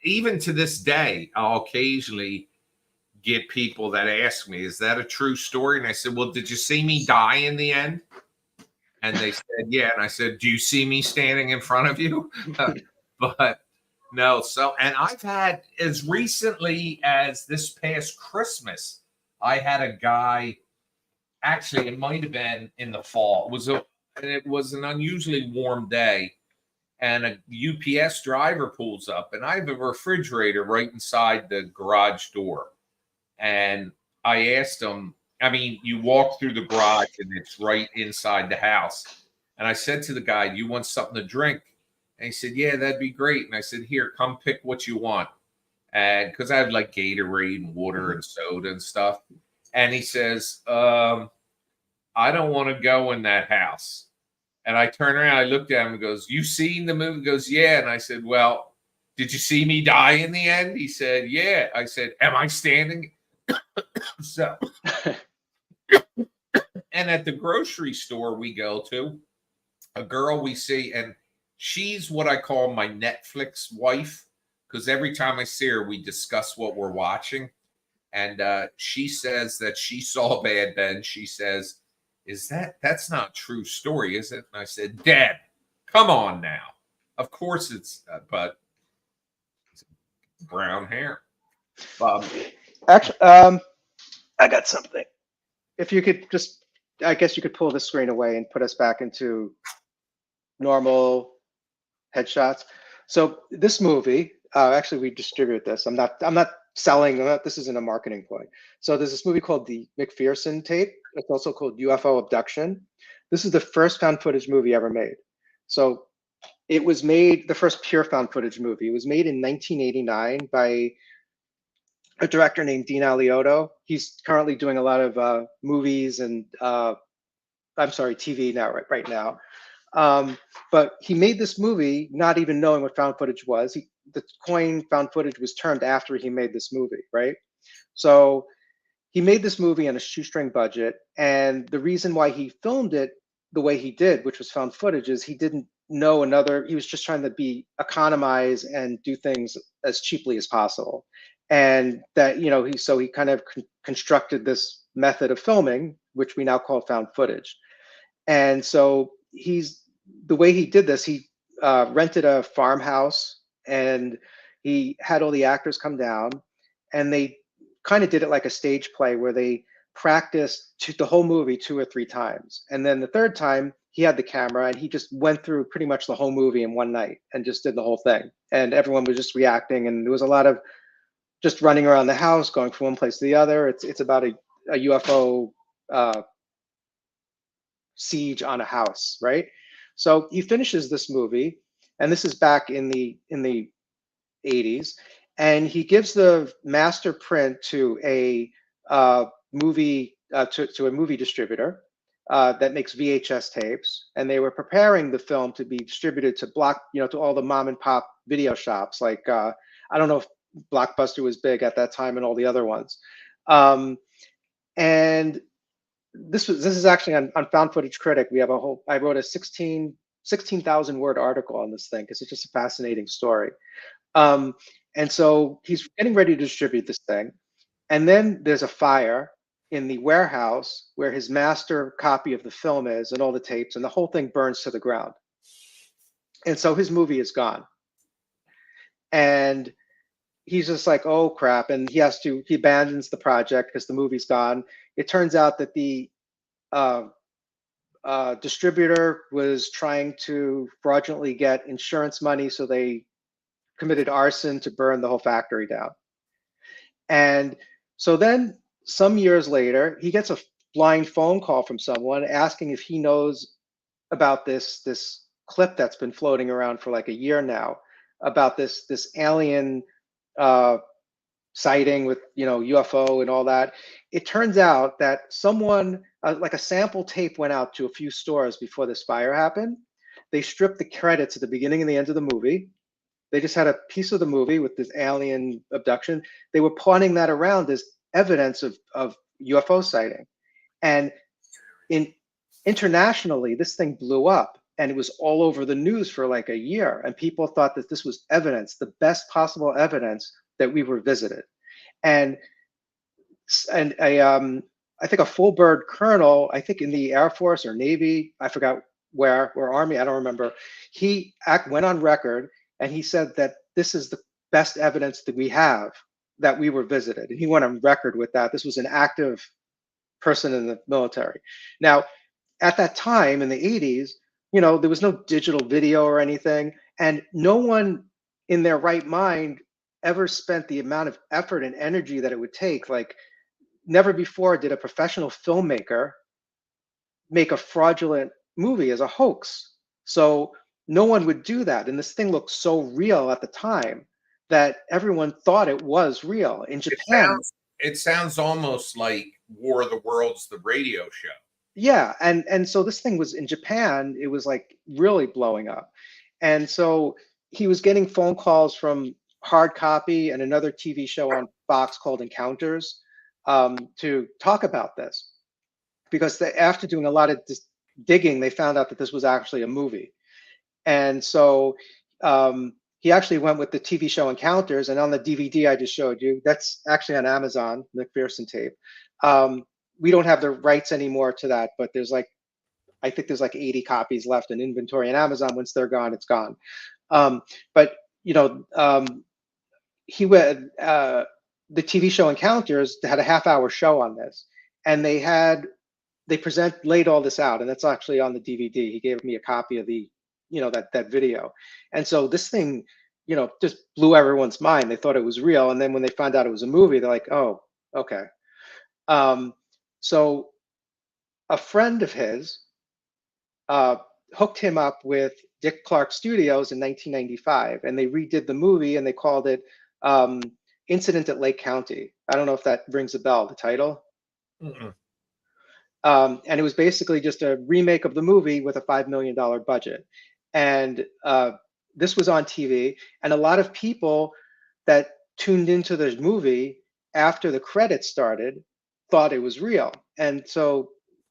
A: even to this day, I'll occasionally get people that ask me, is that a true story? And I said, well, did you see me die in the end? And they said, yeah. And I said, do you see me standing in front of you? But no. So, and I've had, as recently as this past Christmas, I had a guy, actually, it might have been in the fall. It was an unusually warm day, and a UPS driver pulls up, and I have a refrigerator right inside the garage door. And I asked him, I mean, you walk through the garage and it's right inside the house. And I said to the guy, do you want something to drink? And he said, yeah, that'd be great. And I said, here, come pick what you want. And because I have like Gatorade and water and soda and stuff. And he says, I don't want to go in that house. And I turned around, I looked at him and goes, you seen the movie? He goes, yeah. And I said, well, did you see me die in the end? He said, yeah. I said, am I standing? So, and at the grocery store we go to, a girl we see, and she's what I call my Netflix wife, because every time I see her, we discuss what we're watching. And she says that she saw Bad Ben. She says, that's not a true story, is it? And I said, Dad, come on now. Of course it's, but it's brown hair.
B: Actually, I got something. If you could just, I guess you could pull the screen away and put us back into normal headshots. So this movie, actually, we distribute this. I'm not selling. This isn't a marketing ploy. So there's this movie called the McPherson Tape. It's also called UFO Abduction. This is the first found footage movie ever made. So it was made, the first pure found footage movie. It was made in 1989 by a director named Dean Alioto. He's currently doing a lot of movies and TV now, right now. But he made this movie not even knowing what found footage was. The coin found footage was termed after he made this movie, right? So he made this movie on a shoestring budget. And the reason why he filmed it the way he did, which was found footage, is he didn't know he was just trying to economize and do things as cheaply as possible. And that, he kind of constructed this method of filming, which we now call found footage. And so the way he did this, he rented a farmhouse, and he had all the actors come down, and they kind of did it like a stage play where they practiced the whole movie 2 or 3 times. And then the third time, he had the camera and he just went through pretty much the whole movie in one night and just did the whole thing. And everyone was just reacting. And there was a lot of just running around the house, going from one place to the other. It's about a UFO siege on a house, right? So he finishes this movie, and this is back in the 80s, and he gives the master print to a movie to a movie distributor that makes VHS tapes, and they were preparing the film to be distributed to to all the mom and pop video shops. Like I don't know if Blockbuster was big at that time, and all the other ones. And this is actually on Found Footage Critic. We have I wrote a 16,000 word article on this thing because it's just a fascinating story. And so he's getting ready to distribute this thing, and then there's a fire in the warehouse where his master copy of the film is, and all the tapes, and the whole thing burns to the ground. And so his movie is gone. And he's just like, oh crap. And he abandons the project because the movie's gone. It turns out that the distributor was trying to fraudulently get insurance money, so they committed arson to burn the whole factory down. And so then some years later, he gets a blind phone call from someone asking if he knows about this clip that's been floating around for like a year now about this alien sighting with UFO and all that. It turns out that someone like a sample tape went out to a few stores before this fire happened. They stripped the credits at the beginning and the end of the movie. They just had a piece of the movie with this alien abduction. They were pawning that around as evidence of UFO sighting. And internationally, this thing blew up, and it was all over the news for like a year. And people thought that this was evidence, the best possible evidence that we were visited. And I think a full bird colonel, I think in the Air Force or Navy, I forgot where, or Army, I don't remember. He went on record and he said that this is the best evidence that we have that we were visited. And he went on record with that. This was an active person in the military. Now, at that time in the 80s, there was no digital video or anything, and no one in their right mind ever spent the amount of effort and energy that it would take. Like, never before did a professional filmmaker make a fraudulent movie as a hoax. So no one would do that. And this thing looked so real at the time that everyone thought it was real. In Japan,
A: it sounds almost like War of the Worlds, the radio show.
B: Yeah, and so this thing was in Japan, it was like really blowing up. And so he was getting phone calls from Hard Copy and another TV show on Fox called Encounters to talk about this, because after doing a lot of digging, they found out that this was actually a movie. And so he actually went with the TV show Encounters, and on the DVD I just showed you, that's actually on Amazon, McPherson tape. We don't have the rights anymore to that, but I think there's like 80 copies left in inventory, and Amazon, once they're gone, it's gone. But he went, the TV show Encounters had a half-hour show on this, and they laid all this out, and that's actually on the DVD. He gave me a copy of the, that video. And so this thing, just blew everyone's mind. They thought it was real. And then when they found out it was a movie, they're like, oh, okay. So a friend of his hooked him up with Dick Clark Studios in 1995, and they redid the movie, and they called it Incident at Lake County. I don't know if that rings a bell, the title.
A: Mm-mm.
B: And it was basically just a remake of the movie with a $5 million budget. And this was on TV, and a lot of people that tuned into the movie after the credits started thought it was real. And so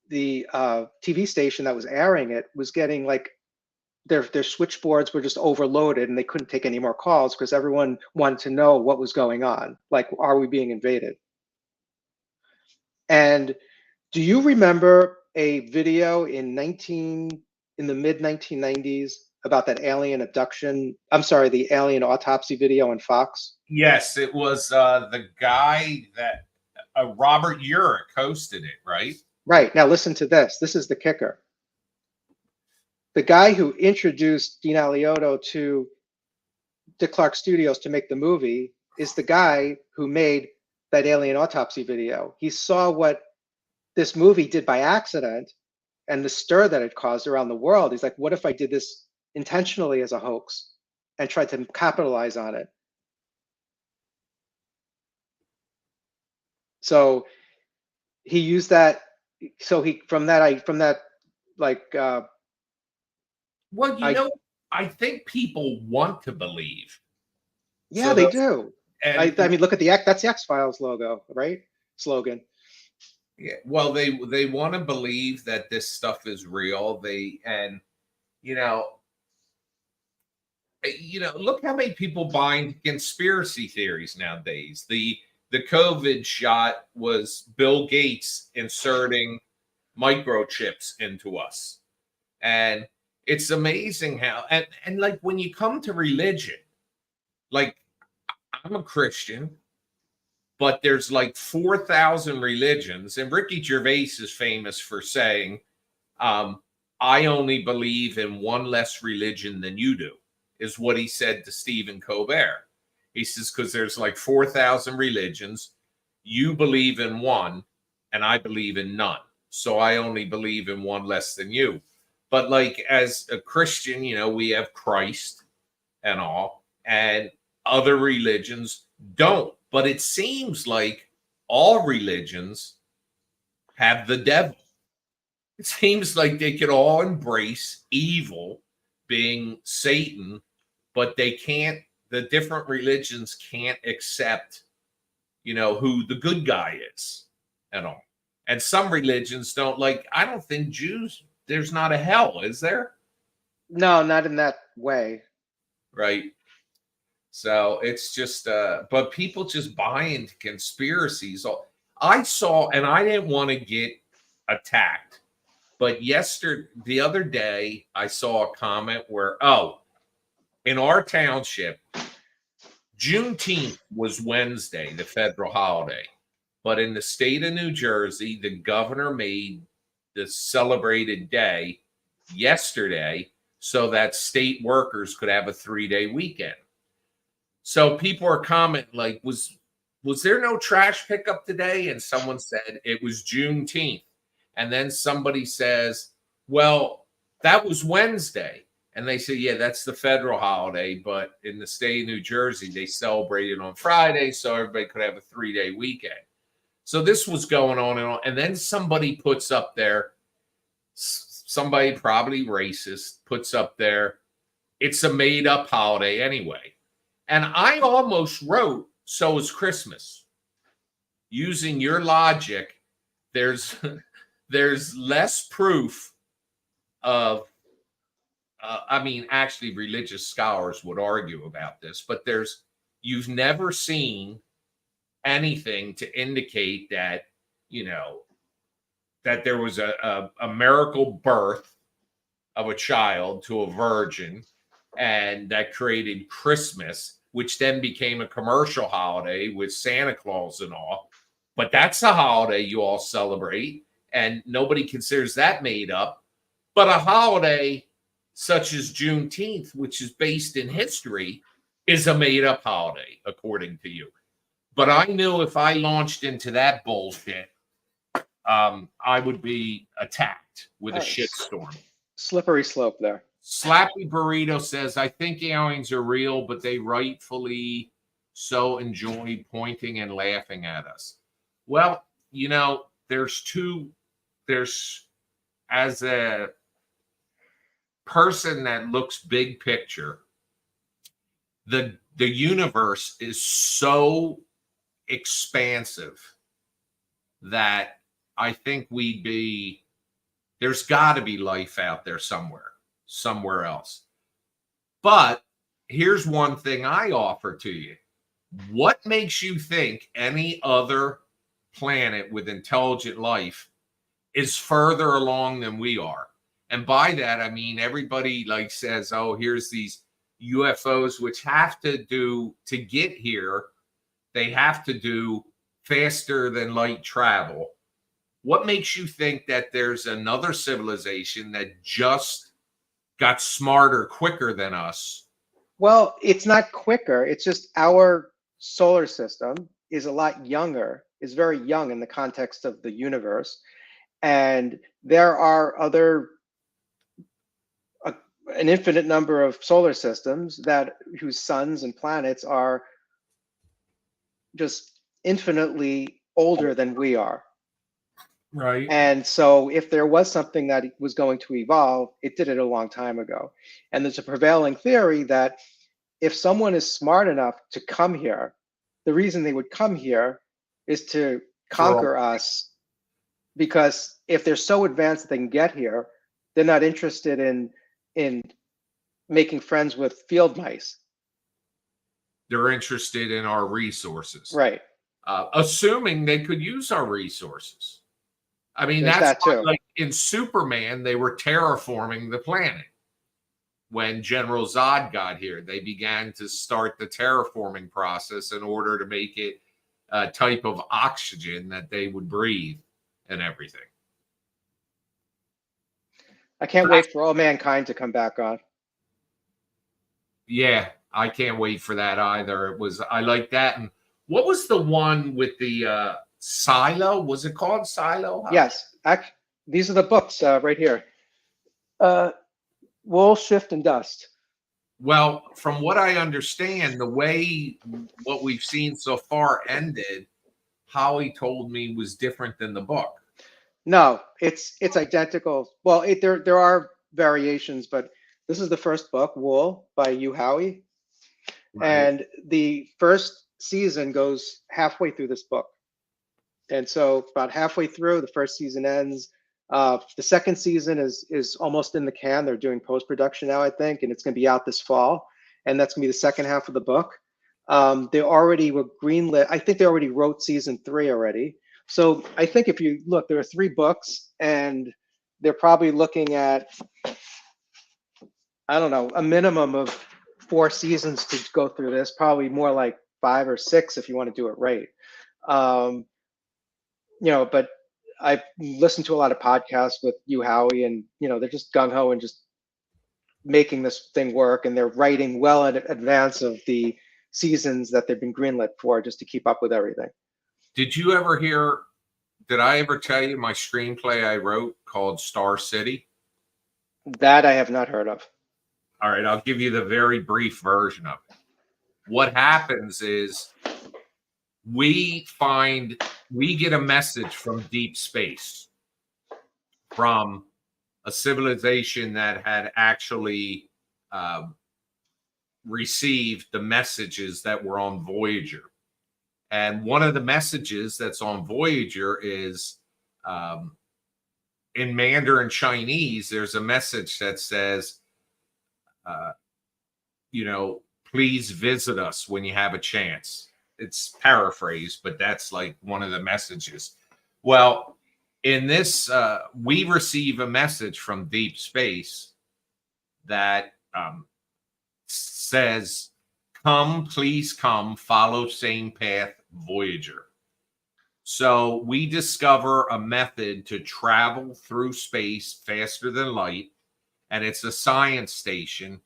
B: the TV station that was airing it was getting like their switchboards were just overloaded, and they couldn't take any more calls because everyone wanted to know what was going on. Like, are we being invaded? And do you remember a video in the mid 1990s about that alien abduction. I'm sorry, the alien autopsy video on Fox?
A: Yes, it was the guy that Robert Urich hosted it, right?
B: Right. Now listen to this. This is the kicker. The guy who introduced Dean Alioto to Dick Clark Studios to make the movie is the guy who made that alien autopsy video. He saw what this movie did by accident and the stir that it caused around the world. He's like, what if I did this intentionally as a hoax and tried to capitalize on it? So he used that. So he
A: Well, I think people want to believe.
B: yeah,
A: So
B: they
A: those-
B: do.
A: And
B: I mean, look at that's the X-Files logo, right? Slogan.
A: yeah, well, they want to believe that this stuff is real. Look how many people buying conspiracy theories nowadays. The COVID shot was Bill Gates inserting microchips into us. And it's amazing how and like when you come to religion, like I'm a Christian, but there's like 4,000 religions, and Ricky Gervais is famous for saying, I only believe in one less religion than you do, is what he said to Stephen Colbert. He says, because there's like 4,000 religions, you believe in one, and I believe in none. So I only believe in one less than you. But like as a Christian, we have Christ and all, and other religions don't. But it seems like all religions have the devil. It seems like they could all embrace evil, being Satan, but they can't, the different religions can't accept, who the good guy is and all. And some religions don't, like, I don't think Jews, there's not a hell, is there?
B: No, not in that way.
A: Right. So it's just, but people just buy into conspiracies. I saw, and I didn't want to get attacked, but the other day, I saw a comment where, in our township, Juneteenth was Wednesday, the federal holiday. But in the state of New Jersey, the governor made the celebrated day yesterday so that state workers could have a 3-day weekend. So people are commenting like, was there no trash pickup today? And someone said it was Juneteenth. And then somebody says, well, that was Wednesday. And they say, yeah, that's the federal holiday. But in the state of New Jersey, they celebrated on Friday so everybody could have a 3-day weekend. So this was going on. And then somebody puts up there, somebody probably racist, puts up there, it's a made up holiday anyway. And I almost wrote, so is Christmas. Using your logic, there's less proof of, actually religious scholars would argue about this, but you've never seen anything to indicate that, that there was a miracle birth of a child to a virgin and that created Christmas, which then became a commercial holiday with Santa Claus and all. But that's a holiday you all celebrate, and nobody considers that made up. But a holiday such as Juneteenth, which is based in history, is a made-up holiday, according to you. But I knew if I launched into that bullshit, I would be attacked with a shitstorm.
B: Slippery slope there.
A: Slappy Burrito says, I think aliens are real, but they rightfully so enjoy pointing and laughing at us. Well, there's as a person that looks big picture, the universe is so expansive that I think there's got to be life out there somewhere else. But here's one thing I offer to you. What makes you think any other planet with intelligent life is further along than we are. And by that, I mean, everybody like says, oh, here's these UFOs, which have to do to get here. They have to do faster than light travel. What makes you think that there's another civilization that just got smarter quicker than us?
B: Well, it's not quicker. It's just our solar system is a lot younger, is very young in the context of the universe. And there are an infinite number of solar systems whose suns and planets are just infinitely older than we are.
A: Right.
B: And so if there was something that was going to evolve, it did it a long time ago. And there's a prevailing theory that if someone is smart enough to come here, the reason they would come here is to conquer us, because if they're so advanced that they can get here, they're not interested in making friends with field mice.
A: They're interested in our resources.
B: Right.
A: Assuming they could use our resources. I mean,
B: There's
A: that's
B: that too.
A: like in Superman, they were terraforming the planet. When General Zod got here, they began to start the terraforming process in order to make it a type of oxygen that they would breathe and everything.
B: I can't wait for all mankind to come back on.
A: Yeah, I can't wait for that either. I like that. And what was the one with the silo? Was it called Silo?
B: Yes. These are the books right here. Wool, Shift, and Dust.
A: Well, from what I understand, the way what we've seen so far ended, Howie told me was different than the book.
B: No, it's identical. Well, there are variations, but this is the first book, Wool, by Hugh Howey.
A: Right.
B: And the first season goes halfway through this book. And so about halfway through, the first season ends. The second season is almost in the can. They're doing post-production now, I think, and it's going to be out this fall. And that's going to be the second half of the book. They already were greenlit. I think they already wrote season 3 already. So I think if you look, there are 3 books, and they're probably looking at, I don't know, a minimum of 4 seasons to go through this, probably more like 5 or 6 if you want to do it right. But I've listened to a lot of podcasts with Hugh Howey, and they're just gung-ho and just making this thing work, and they're writing well in advance of the seasons that they've been greenlit for, just to keep up with everything.
A: Did I ever tell you my screenplay I wrote called Star City?
B: That I have not heard of.
A: All right, I'll give you the very brief version of it. What happens is we get a message from deep space, from a civilization that had actually received the messages that were on Voyager. And one of the messages that's on Voyager is in Mandarin Chinese, there's a message that says, please visit us when you have a chance. It's paraphrased, but that's like one of the messages. Well, in this, we receive a message from deep space that says, come, please come, follow same path, Voyager. So we discover a method to travel through space faster than light, and it's a science station.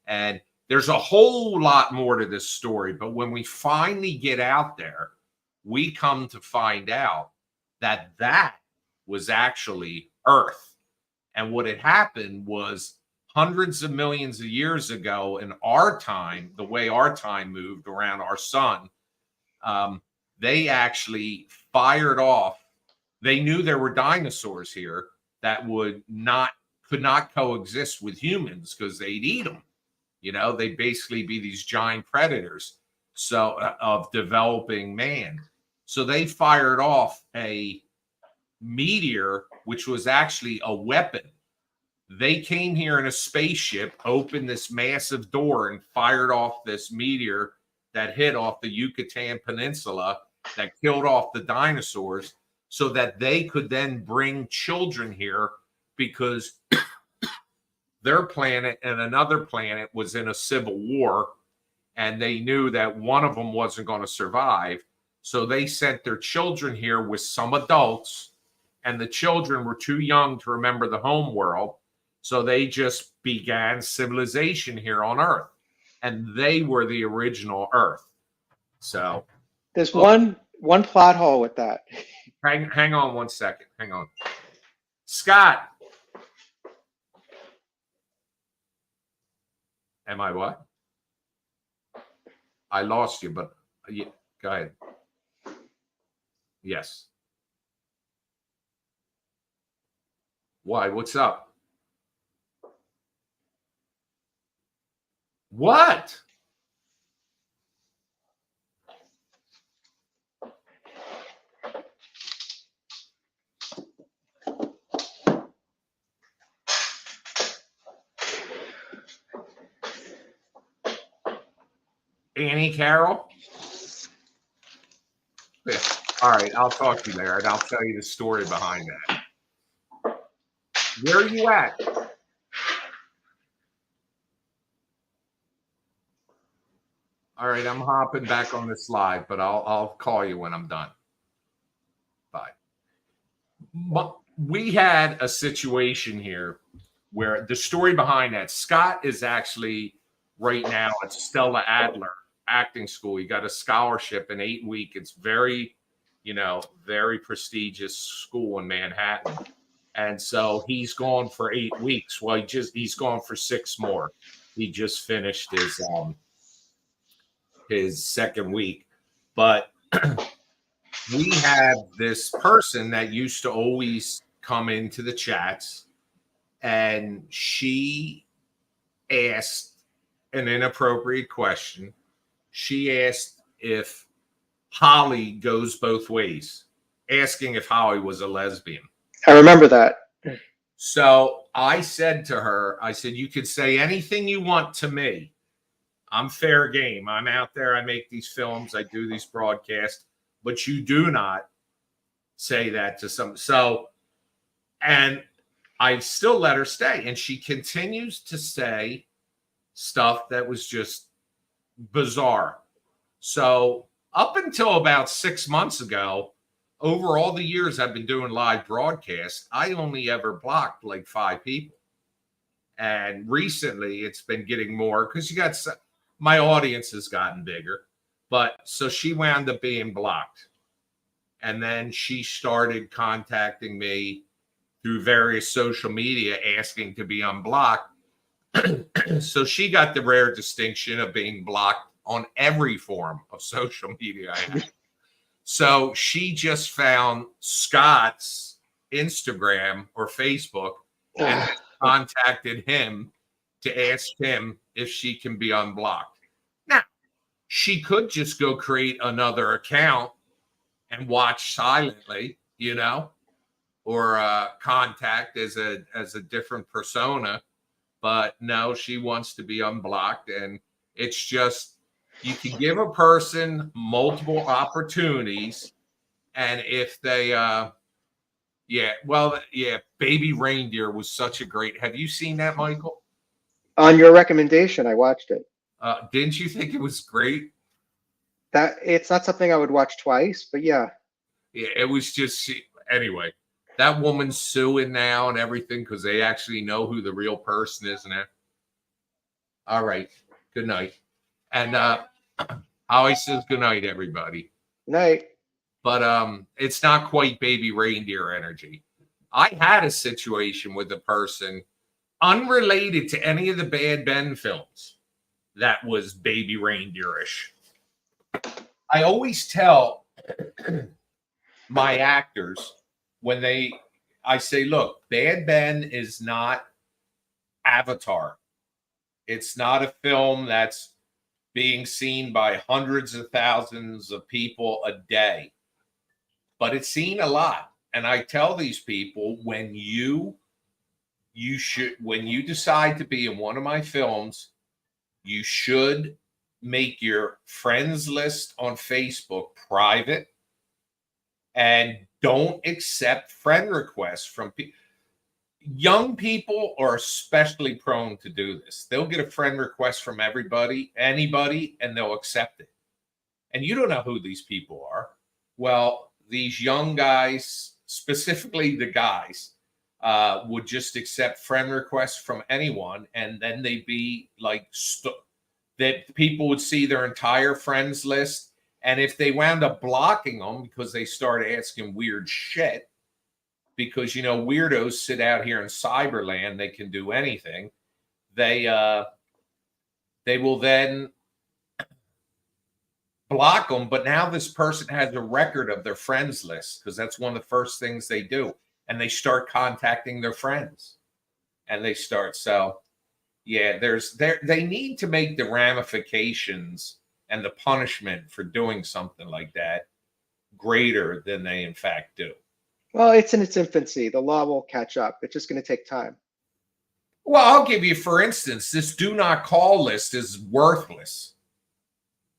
A: And there's a whole lot more to this story, but when we finally get out there, we come to find out that was actually Earth. And what had happened was hundreds of millions of years ago in our time, the way our time moved around our sun, they actually fired off. They knew there were dinosaurs here that could not coexist with humans because they'd eat them. They'd basically be these giant predators of developing man. So they fired off a meteor, which was actually a weapon. They came here in a spaceship, opened this massive door, and fired off this meteor that hit off the Yucatan Peninsula that killed off the dinosaurs. so that they could then bring children here, because their planet and another planet was in a civil war, and they knew that one of them wasn't going to survive. So they sent their children here with some adults, and the children were too young to remember the home world. So they just began civilization here on Earth, and they were the original Earth. So
B: There's one plot hole with that.
A: hang on 1 second. Hang on. Scott. Am I what? I lost you, but yeah, go ahead. Yes. Why? What's up? What? Annie Carroll? Yeah. All right, I'll talk to you there, and I'll tell you the story behind that. Where are you at? All right, I'm hopping back on this live, but I'll call you when I'm done. Bye. But we had a situation here where the story behind that, Scott is actually right now at Stella Adler acting school. He got a scholarship in 8 weeks. It's very, very prestigious school in Manhattan. And so he's gone for 8 weeks. Well, he's gone for 6 more. He just finished his second week. But we have this person that used to always come into the chats, and she asked an inappropriate question. She asked if Holly goes both ways, asking if Holly was a lesbian.
B: I remember that.
A: So I said to her, you could say anything you want to me. I'm fair game. I'm out there. I make these films. I do these broadcasts. But you do not say that to some. So, and I still let her stay. And she continues to say stuff that was just bizarre. So up until about 6 months ago, over all the years I've been doing live broadcasts, I only ever blocked like 5 people. And recently it's been getting more because my audience has gotten bigger. But so she wound up being blocked. And then she started contacting me through various social media asking to be unblocked. So she got the rare distinction of being blocked on every form of social media I have. So she just found Scott's Instagram or Facebook and contacted him to ask him if she can be unblocked. Now, she could just go create another account and watch silently, or contact as a different persona. But no, she wants to be unblocked. And it's just, you can give a person multiple opportunities. And if they, Baby Reindeer was such a great, have you seen that, Michael?
B: On your recommendation, I watched it.
A: Didn't you think it was great?
B: That it's not something I would watch twice, but yeah.
A: Yeah, it was just, anyway, that woman's suing now and everything because they actually know who the real person is now. All right. Good night. And Holly says good night, everybody.
B: Night.
A: But it's not quite Baby Reindeer energy. I had a situation with a person unrelated to any of the Bad Ben films that was Baby Reindeer-ish. I always tell my actors when I say, look, Bad Ben is not Avatar. It's not a film that's being seen by hundreds of thousands of people a day, but it's seen a lot. And I tell these people, when you decide to be in one of my films, you should make your friends list on Facebook private and don't accept friend requests from people. Young people are especially prone to do this. They'll get a friend request from anybody, and they'll accept it. And you don't know who these people are. Well, these young guys, specifically the guys, would just accept friend requests from anyone, and then they'd be like that people would see their entire friends list, and if they wound up blocking them because they started asking weird shit, because weirdos sit out here in cyberland, they can do anything. They will then block them, but now this person has a record of their friends list, because that's one of the first things they do, and they start contacting their friends, and they start. So yeah, they need to make the ramifications and the punishment for doing something like that greater than they in fact do.
B: Well, it's in its infancy. The law will catch up. It's just going to take time.
A: Well, I'll give you, for instance, this do not call list is worthless,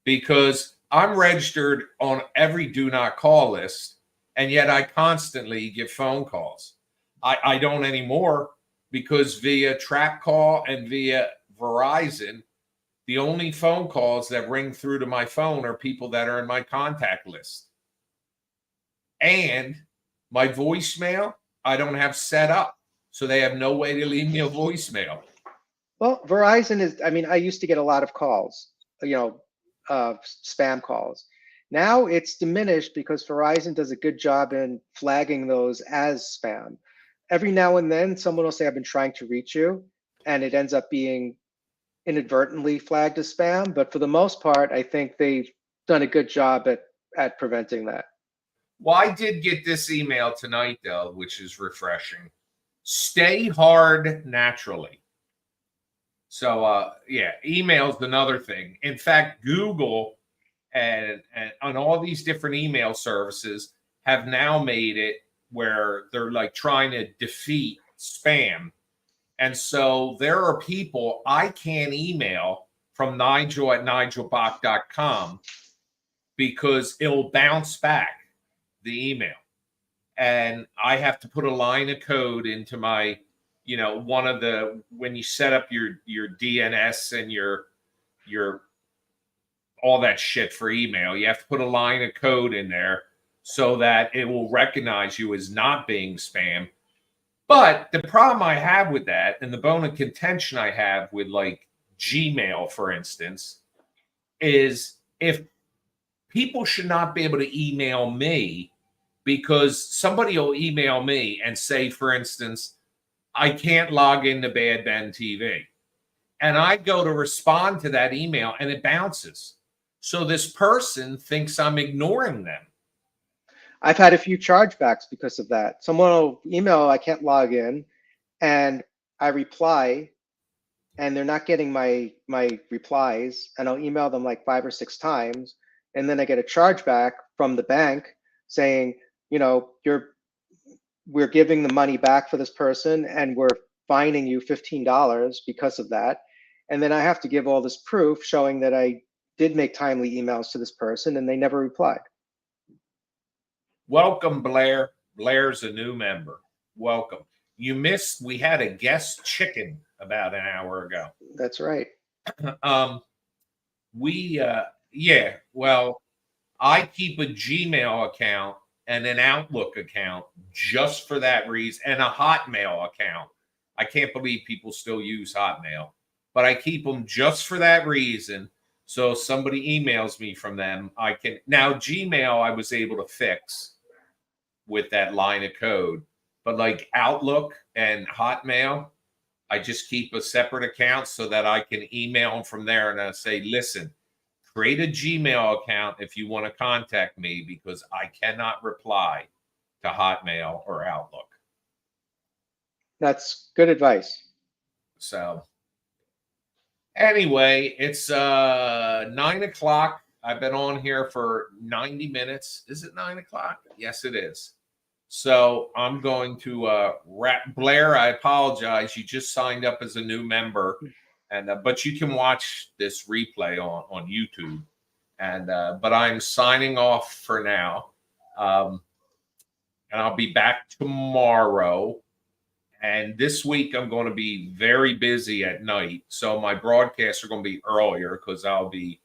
A: because I'm registered on every do not call list, and yet I constantly get phone calls. I don't anymore, because via Trap Call and via Verizon, the only phone calls that ring through to my phone are people that are in my contact list. And my voicemail, I don't have set up, so they have no way to leave me a voicemail.
B: Well, Verizon is, I used to get a lot of calls, spam calls. Now it's diminished because Verizon does a good job in flagging those as spam. Every now and then someone will say, I've been trying to reach you, and it ends up being inadvertently flagged as spam. But for the most part, I think they've done a good job at preventing that.
A: Well, I did get this email tonight, though, which is refreshing. Stay hard naturally. So, yeah, email's another thing. In fact, Google and on all these different email services have now made it where they're like trying to defeat spam. And so there are people I can't email from Nigel@nigelbach.com because it'll bounce back the email. And I have to put a line of code into my, one of the, when you set up your DNS and your all that shit for email, you have to put a line of code in there so that it will recognize you as not being spam. But the problem I have with that, and the bone of contention I have with like Gmail, for instance, is if people should not be able to email me, because somebody will email me and say, for instance, I can't log into Bad Ben TV. And I go to respond to that email and it bounces. So this person thinks I'm ignoring them.
B: I've had a few chargebacks because of that. Someone will email, I can't log in, and I reply, and they're not getting my replies, and I'll email them like 5 or 6 times, and then I get a chargeback from the bank saying, we're giving the money back for this person, and we're fining you $15 because of that. And then I have to give all this proof showing that I did make timely emails to this person, and they never replied.
A: Welcome, Blair. Blair's a new member. Welcome. You missed, we had a guest chicken about an hour ago.
B: That's right.
A: Well, I keep a Gmail account and an Outlook account just for that reason, and a Hotmail account. I can't believe people still use Hotmail, but I keep them just for that reason. So if somebody emails me from them, I can. Now, Gmail, I was able to fix with that line of code, but like Outlook and Hotmail, I just keep a separate account so that I can email them from there. And I say, listen, create a Gmail account if you want to contact me, because I cannot reply to Hotmail or Outlook.
B: That's good advice.
A: So anyway, it's 9 o'clock. I've been on here for 90 minutes. Is it 9 o'clock? Yes, it is. So I'm going to wrap. Blair, I apologize. You just signed up as a new member, and but you can watch this replay on YouTube. And but I'm signing off for now. and I'll be back tomorrow. And this week I'm going to be very busy at night, so my broadcasts are going to be earlier because I'll be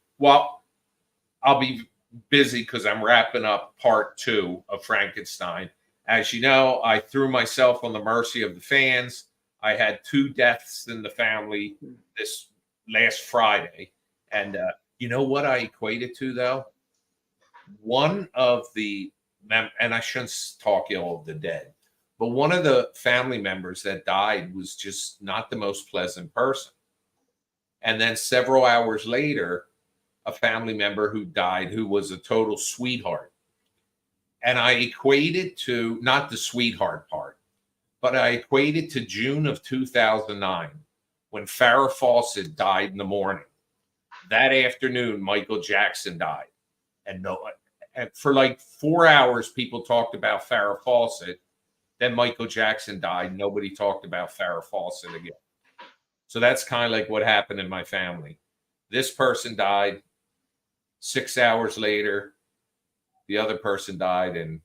A: busy because I'm wrapping up part 2 of Frankenstein. As you know, I threw myself on the mercy of the fans. I had 2 deaths in the family this last Friday. And you know what I equated to, though? One of the, and I shouldn't talk ill of the dead, but one of the family members that died was just not the most pleasant person. And then several hours later, a family member who died who was a total sweetheart. And I equated to, not the sweetheart part, but I equated to June of 2009 when Farrah Fawcett died in the morning. That afternoon, Michael Jackson died. And for like 4 hours, people talked about Farrah Fawcett. Then Michael Jackson died. Nobody talked about Farrah Fawcett again. So that's kind of like what happened in my family. This person died. 6 hours later, the other person died, and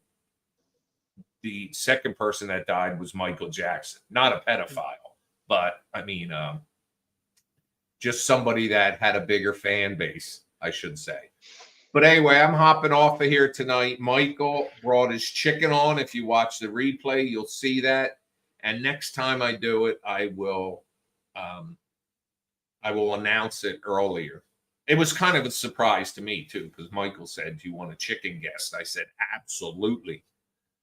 A: the second person that died was Michael Jackson. Not a pedophile, but I mean, just somebody that had a bigger fan base, I should say. But anyway, I'm hopping off of here tonight. Michael brought his chicken on. If you watch the replay, you'll see that. And next time I do it, I will announce it earlier. It was kind of a surprise to me, too, because Michael said, "Do you want a chicken guest?" I said, "Absolutely."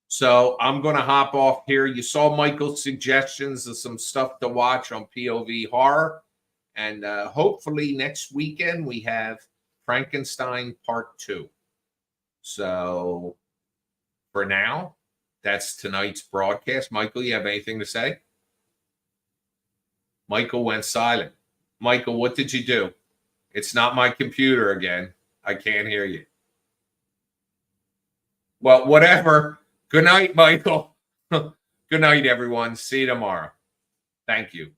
A: So I'm going to hop off here. You saw Michael's suggestions of some stuff to watch on POV Horror. And hopefully next weekend we have Frankenstein Part 2. So for now, that's tonight's broadcast. Michael, you have anything to say? Michael went silent. Michael, what did you do? It's not my computer again. I can't hear you. Well, whatever. Good night, Michael. Good night, everyone. See you tomorrow. Thank you.